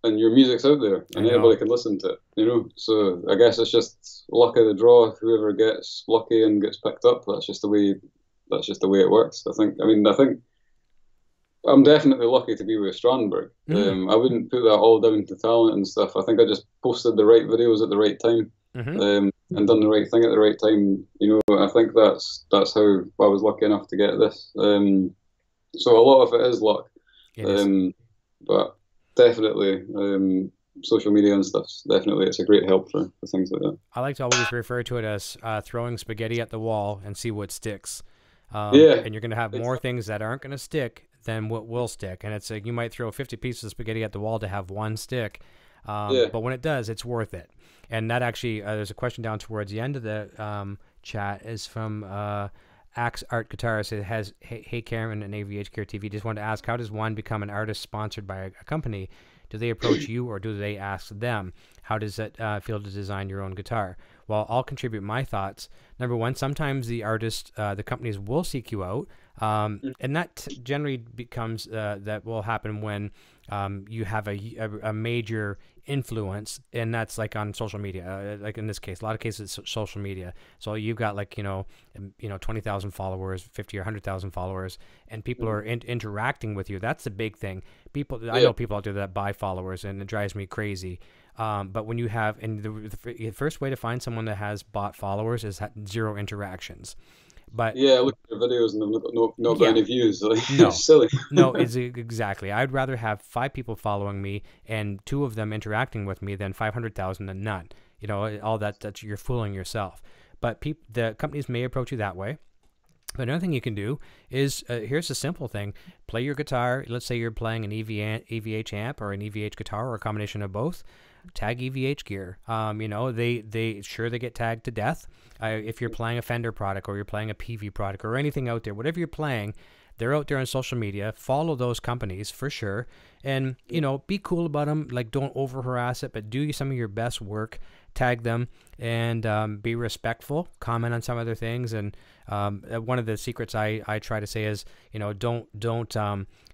and your music's out there and anybody can listen to it, you know. So I guess it's just luck of the draw. Whoever gets lucky and gets picked up, that's just the way it works. I think I'm definitely lucky to be with Strandberg. I wouldn't put that all down to talent and stuff. I think I just posted the right videos at the right time. And done the right thing at the right time, you know. I think that's how I was lucky enough to get this. So a lot of it is luck, but definitely social media and stuff. Definitely, it's a great help for things like that. I like to always refer to it as throwing spaghetti at the wall and see what sticks. And you're going to have more things that aren't going to stick than what will stick. And it's you might throw 50 pieces of spaghetti at the wall to have one stick, but when it does, it's worth it. And that actually, there's a question down towards the end of the chat is from Axe Art Guitarist. It has, hey Karen and AVH Gear TV, just wanted to ask, how does one become an artist sponsored by a company? Do they approach you or do they ask them? How does it feel to design your own guitar? Well, I'll contribute my thoughts. Number one, sometimes the artist, the companies will seek you out. And that generally becomes, that will happen when you have a major influence, and that's like on social media, like in this case, a lot of cases it's social media. So you've got like, 20,000 followers, 50 or 100,000 followers, and people are interacting with you. That's the big thing. I know people out there that buy followers, and it drives me crazy. But when you have, and the first way to find someone that has bought followers is 0 interactions. But yeah, look at your videos and not got any views. Like, no, it's silly. No, it's exactly. I'd rather have 5 people following me and 2 of them interacting with me than 500,000 and none. You know, all that you're fooling yourself. But the companies may approach you that way. But another thing you can do is, here's a simple thing. Play your guitar. Let's say you're playing an EVH amp or an EVH guitar or a combination of both. Tag EVH gear. You know, they get tagged to death. If you're playing a Fender product or you're playing a PV product or anything out there, whatever you're playing, they're out there on social media. Follow those companies for sure. And, you know, be cool about them. Like, don't over harass it, but do some of your best work. Tag them and be respectful. Comment on some other things. And one of the secrets I try to say is, you know, don't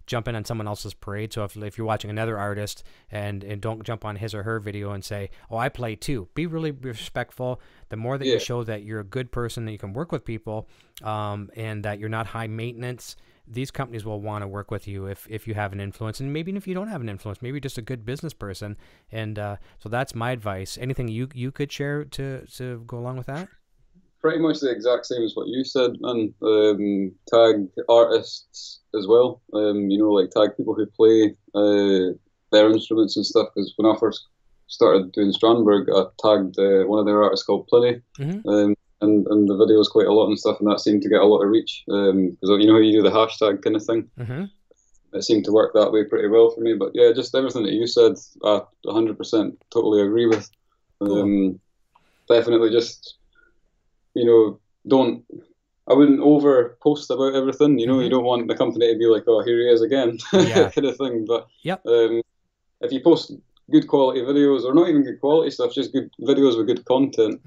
jump in on someone else's parade. So if you're watching another artist and don't jump on his or her video and say, oh, I play too. Be really respectful. The more that you show that you're a good person, that you can work with people, and that you're not high maintenance, these companies will want to work with you if you have an influence. And maybe if you don't have an influence, maybe just a good business person. And so that's my advice. Anything you could share to go along with that? Pretty much the exact same as what you said, and tag artists as well. You know, like tag people who play their instruments and stuff. Because when I first started doing Strandberg, I tagged one of their artists called Pliny, and the videos quite a lot and stuff, and that seemed to get a lot of reach. Because you know how you do the hashtag kind of thing. It seemed to work that way pretty well for me. But yeah, just everything that you said, I 100% totally agree with. Cool. Definitely just, you know, I wouldn't over post about everything. You know, you don't want the company to be like, oh, here he is again, kind of thing. But if you post good quality videos, or not even good quality stuff, just good videos with good content,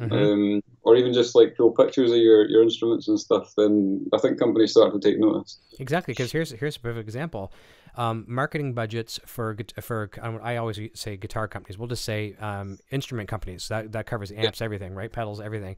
or even just like cool pictures of your instruments and stuff, then I think companies start to take notice. Exactly, because here's a perfect example. Marketing budgets for I always say guitar companies. We'll just say instrument companies. That covers amps, everything, right? Pedals, everything.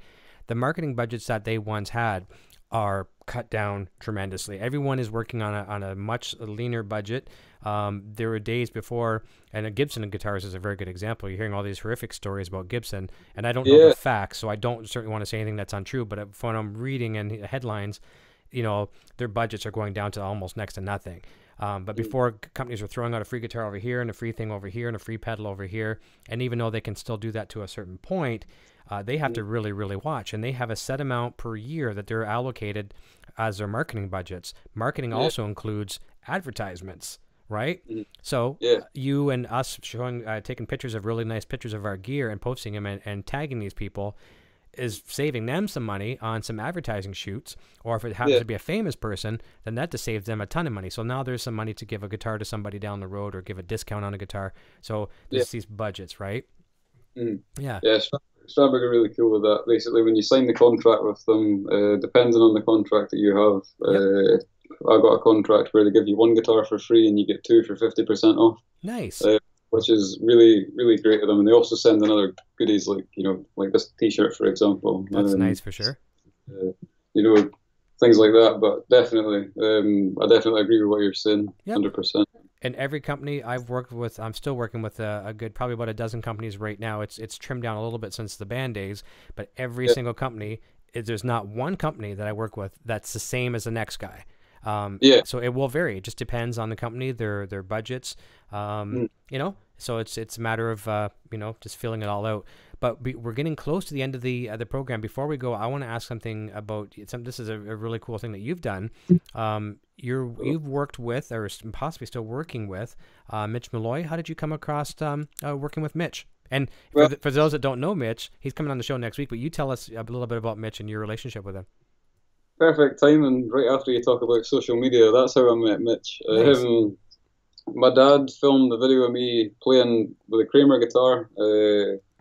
The marketing budgets that they once had are cut down tremendously. Everyone is working on a much leaner budget. There were days before, and Gibson guitars is a very good example. You're hearing all these horrific stories about Gibson, and I don't know the facts, so I don't certainly want to say anything that's untrue, but when I'm reading in headlines, you know, their budgets are going down to almost next to nothing. But before, companies were throwing out a free guitar over here and a free thing over here and a free pedal over here, and even though they can still do that to a certain point, they have to really, really watch, and they have a set amount per year that they're allocated as their marketing budgets. Marketing also includes advertisements, right? So you and us showing, taking pictures of really nice pictures of our gear and posting them and tagging these people is saving them some money on some advertising shoots. Or if it happens to be a famous person, then that just saves them a ton of money. So now there's some money to give a guitar to somebody down the road or give a discount on a guitar. So there's these budgets, right? Yeah. Strandberg are really cool with that. Basically, when you sign the contract with them, depending on the contract that you have, I got a contract where they give you one guitar for free and you get two for 50% off. Nice. Which is really, really great of them. And they also send another goodies, like, you know, like this T-shirt, for example. That's nice for sure. You know, things like that. But definitely, I definitely agree with what you're saying, 100%. And every company I've worked with, I'm still working with a good, probably about a dozen companies right now. It's trimmed down a little bit since the band days, but every single company, there's not one company that I work with that's the same as the next guy. So it will vary. It just depends on the company, their budgets, you know, so it's a matter of, you know, just filling it all out. But we're getting close to the end of the program. Before we go, I want to ask something about this is a really cool thing that you've done. You've worked with, or possibly still working with, Mitch Malloy. How did you come across working with Mitch? And for those that don't know Mitch, he's coming on the show next week, but you tell us a little bit about Mitch and your relationship with him. Perfect timing, right after you talk about social media. That's how I met Mitch. Nice. My dad filmed the video of me playing with a Kramer guitar.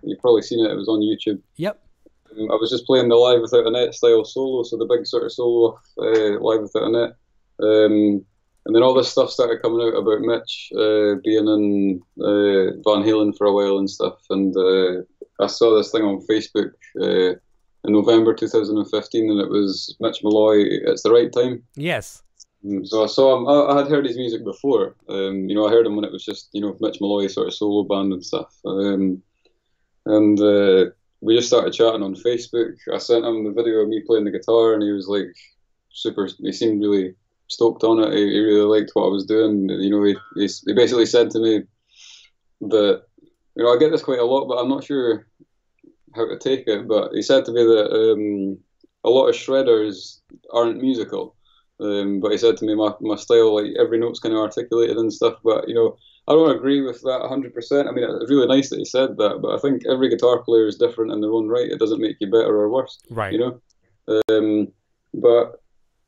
You've probably seen it. It was on YouTube. Yep. I was just playing the Live Without a Net style solo, so the big sort of solo of Live Without a Net. And then all this stuff started coming out about Mitch being in Van Halen for a while and stuff. And I saw this thing on Facebook in November 2015, and it was Mitch Malloy, It's the Right Time. Yes. So I saw him. I had heard his music before. You know, I heard him when it was just, you know, Mitch Malloy sort of solo band and stuff. And we just started chatting on Facebook. I sent him the video of me playing the guitar, and he was like he seemed really stoked on it. He really liked what I was doing. You know, he basically said to me that, you know, I get this quite a lot, but I'm not sure how to take it. But he said to me that a lot of shredders aren't musical. But he said to me, my style, like every note's kind of articulated and stuff. But you know, I don't agree with that 100%. I mean, it's really nice that he said that, but I think every guitar player is different in their own right. It doesn't make you better or worse, right? You know. But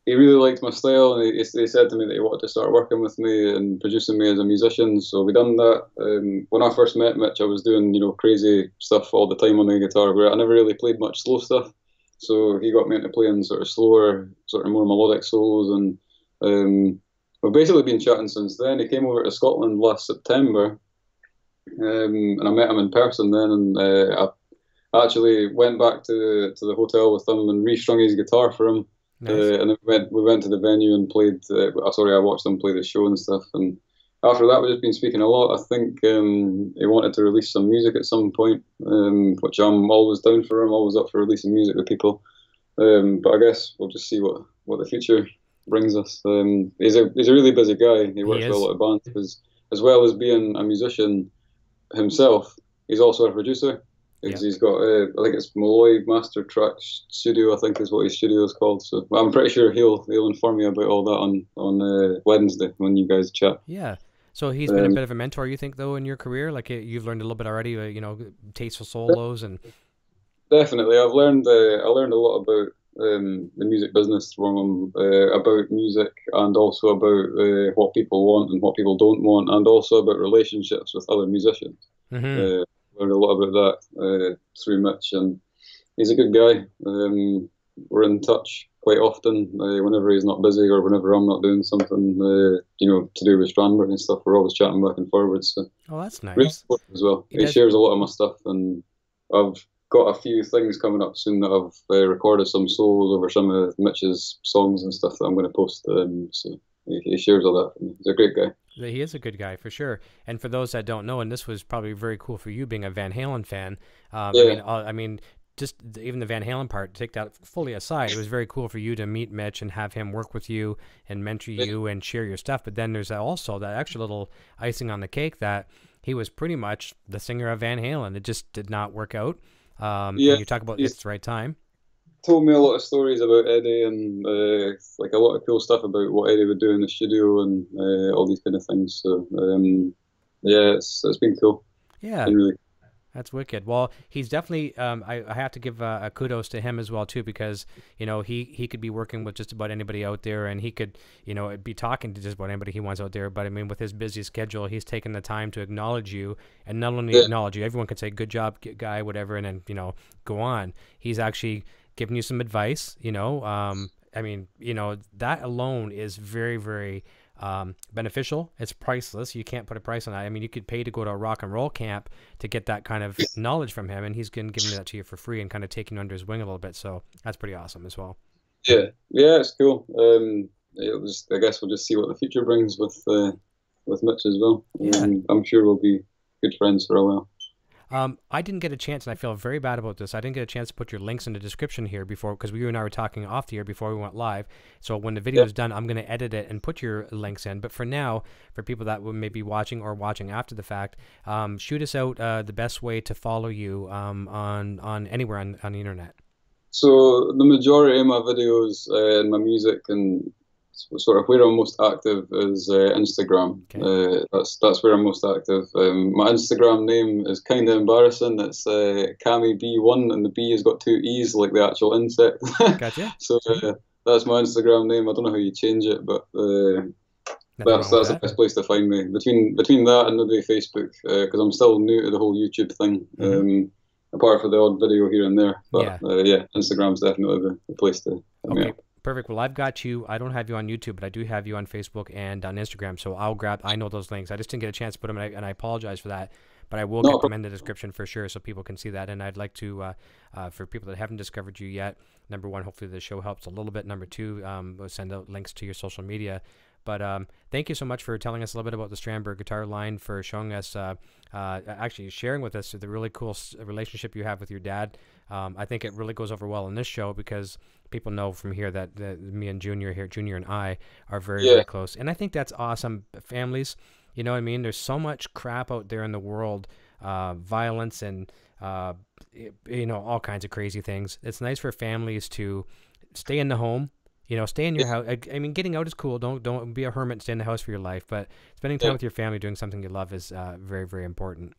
he really liked my style, and he said to me that he wanted to start working with me and producing me as a musician. So we done that. When I first met Mitch, I was doing, you know, crazy stuff all the time on the guitar, where I never really played much slow stuff. So he got me into playing sort of slower, sort of more melodic solos, and we've basically been chatting since then. He came over to Scotland last September, and I met him in person then, and I actually went back to the hotel with him and restrung his guitar for him. Nice. And then we went to the venue and played. I watched them play the show and stuff. And after that, we've just been speaking a lot. I think he wanted to release some music at some point, which I'm always down for. I'm always up for releasing music with people. But I guess we'll just see what the future brings us. He's a really busy guy. He works with a lot of bands, because as well as being a musician himself, he's also a producer. He's got, I think it's Malloy Master Track Studio, I think is what his studio is called. So I'm pretty sure he'll inform you about all that on Wednesday when you guys chat. Yeah. So he's been a bit of a mentor, you think, though, in your career? Like, you've learned a little bit already, you know, tasteful solos and... Definitely. I've learned a lot about the music business from him, about music, and also about what people want and what people don't want, and also about relationships with other musicians. Mm-hmm. Learned a lot about that through Mitch, and he's a good guy. We're in touch quite often, whenever he's not busy or whenever I'm not doing something, you know, to do with Strandberg and stuff. We're always chatting back and forwards. So oh, that's nice. really supportive as well. He shares a lot of my stuff, and I've got a few things coming up soon that I've recorded some solos over some of Mitch's songs and stuff that I'm going to post. So he shares all that for me. He's a great guy. He is a good guy, for sure. And for those that don't know, and this was probably very cool for you being a Van Halen fan, I mean, just even the Van Halen part, take that fully aside, it was very cool for you to meet Mitch and have him work with you and mentor you and share your stuff. But then there's also that extra little icing on the cake that he was pretty much the singer of Van Halen. It just did not work out. And you talk about it's the right time. Told me a lot of stories about Eddie, and like a lot of cool stuff about what Eddie would do in the studio and all these kind of things. So it's been cool. Yeah, really. That's wicked. Well, he's definitely. I have to give a kudos to him as well too, because you know he could be working with just about anybody out there, and he could be talking to just about anybody he wants out there. But I mean, with his busy schedule, he's taken the time to acknowledge you, and not only acknowledge you. Everyone could say good job, guy, whatever, and then go on. He's actually giving you some advice, I mean, that alone is very, very beneficial. It's priceless. You can't put a price on that. I mean, you could pay to go to a rock and roll camp to get that kind of knowledge from him, and he's giving that to you for free and kind of taking you under his wing a little bit. So that's pretty awesome as well. Yeah, it's cool. I guess we'll just see what the future brings with Mitch as well. Yeah. I'm sure we'll be good friends for a while. I didn't get a chance, and I feel very bad about this. I didn't get a chance to put your links in the description here before, because you and I were talking off the air before we went live. So when the video is done, I'm going to edit it and put your links in. But for now, for people that may be watching or watching after the fact, shoot us out the best way to follow you on anywhere on the internet. So the majority of my videos and my music and sort of where I'm most active is Instagram. Okay. That's where I'm most active. My Instagram name is kind of embarrassing. It's Cami B1, and the B has got 2 E's like the actual insect. Gotcha. So that's my Instagram name. I don't know how you change it, but that's the best place to find me. Between that and maybe Facebook, because I'm still new to the whole YouTube thing. Apart from the odd video here and there, but Instagram's definitely the place to hit me up. Perfect. Well, I've got you. I don't have you on YouTube, but I do have you on Facebook and on Instagram. So I know those links. I just didn't get a chance to put them, and I apologize for that. But I will get them in the description for sure, so people can see that. And I'd like to, for people that haven't discovered you yet, number one, hopefully the show helps a little bit. Number two, we'll send out links to your social media. But thank you so much for telling us a little bit about the Strandberg guitar line, for showing us, actually sharing with us the really cool relationship you have with your dad. I think it really goes over well in this show, because people know from here that me and Junior and I are very, very close. And I think that's awesome. Families, you know what I mean? There's so much crap out there in the world, violence and, all kinds of crazy things. It's nice for families to stay in the home. You know, stay in your house. I mean, getting out is cool. Don't be a hermit and stay in the house for your life. But spending time with your family, doing something you love, is very, very important.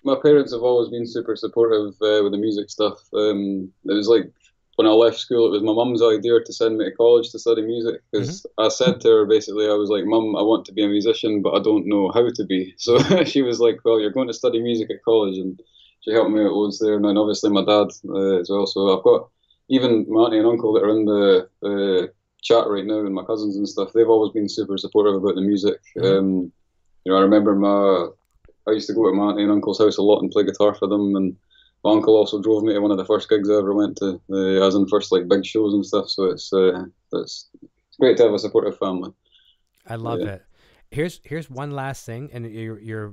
My parents have always been super supportive with the music stuff. It was like when I left school, it was my mum's idea to send me to college to study music, because I said to her, basically, I was like, Mum, I want to be a musician, but I don't know how to be. So she was like, well, you're going to study music at college, and she helped me out loads there. And then obviously my dad as well. So I've got even my auntie and uncle that are in the chat right now, and my cousins and stuff. They've always been super supportive about the music. You know, I remember I used to go to my auntie and uncle's house a lot and play guitar for them, and my uncle also drove me to one of the first gigs I ever went to, as in first like big shows and stuff. So it's great to have a supportive family. I love it. Here's one last thing, and your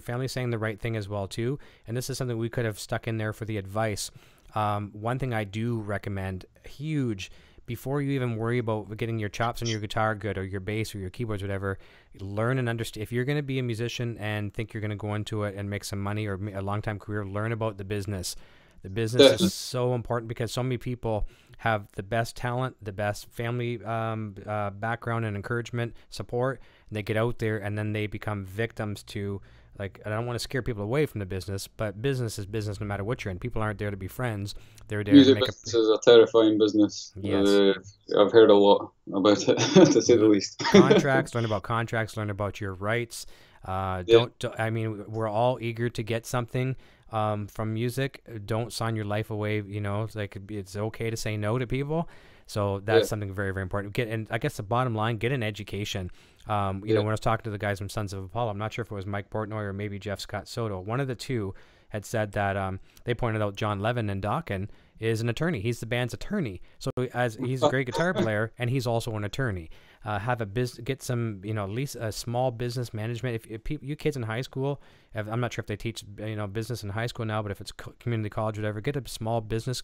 family's saying the right thing as well too. And this is something we could have stuck in there for the advice. One thing I do recommend, huge, before you even worry about getting your chops on your guitar good, or your bass or your keyboards, whatever, learn and understand. If you're going to be a musician and think you're going to go into it and make some money or a long-time career, learn about the business. The business is so important, because so many people have the best talent, the best family background and encouragement, support, and they get out there and then they become victims to, like, I don't want to scare people away from the business, but business is business no matter what you're in. People aren't there to be friends. They're there Music to make business is a terrifying business. Yes. I've heard a lot about it, to say the least. Contracts, learn about contracts, learn about your rights. I mean, we're all eager to get something from music. Don't sign your life away. You know, it's like, it's okay to say no to people. So that's something very, very important. And I guess the bottom line, get an education. You know, when I was talking to the guys from Sons of Apollo, I'm not sure if it was Mike Portnoy or maybe Jeff Scott Soto, one of the two had said that they pointed out John Levin in Dokken is an attorney. He's the band's attorney. So he's a great guitar player, and he's also an attorney. Have a get some, you know, at least a small business management. If you kids in high school, I'm not sure if they teach, you know, business in high school now, but if it's community college or whatever, get a small business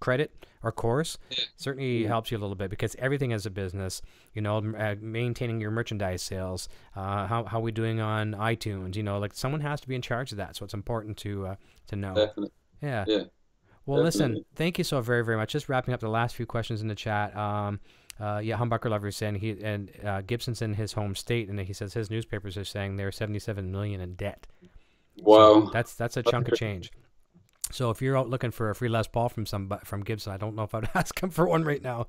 credit or course. Certainly helps you a little bit, because everything is a business. You know, maintaining your merchandise sales, how we doing on iTunes. You know, like, someone has to be in charge of that, so it's important to know. Definitely. Yeah. Definitely. Well, listen, thank you so very, very much. Just wrapping up the last few questions in the chat. Humbucker Lover saying Gibson's in his home state, and he says his newspapers are saying they're $77 million in debt. Wow. So that's a chunk of change. So if you're out looking for a free Les Paul from Gibson, I don't know if I'd ask him for one right now.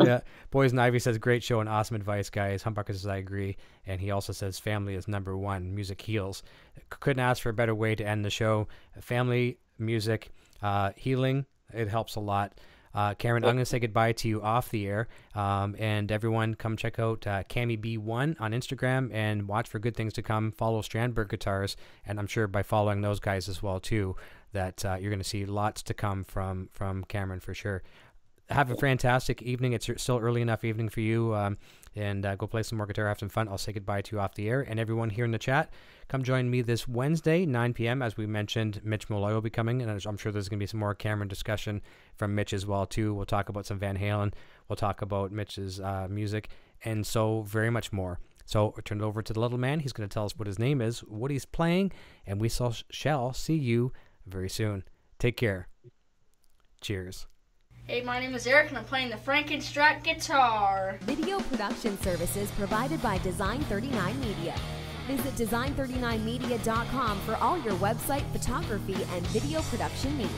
Yeah. Poison Ivy says, great show and awesome advice, guys. Humbucker says, I agree. And he also says, family is number one. Music heals. Couldn't ask for a better way to end the show. Family, music, healing. It helps a lot. Karen, I'm going to say goodbye to you off the air. And everyone, come check out CammyB1 on Instagram and watch for good things to come. Follow Strandberg Guitars, and I'm sure by following those guys as well too, that you're going to see lots to come from Cameron for sure. Have a fantastic evening. It's still early enough evening for you, and go play some more guitar, have some fun. I'll say goodbye to you off the air. And everyone here in the chat, come join me this Wednesday, 9 p.m. As we mentioned, Mitch Molloy will be coming, and I'm sure there's going to be some more Cameron discussion from Mitch as well too. We'll talk about some Van Halen. We'll talk about Mitch's music, and so very much more. So I turn it over to the little man. He's going to tell us what his name is, what he's playing, and we shall see you very soon. Take care. Cheers. Hey, my name is Eric, and I'm playing the Frankenstrike guitar. Video production services provided by Design 39 Media. Visit design39media.com for all your website, photography, and video production needs.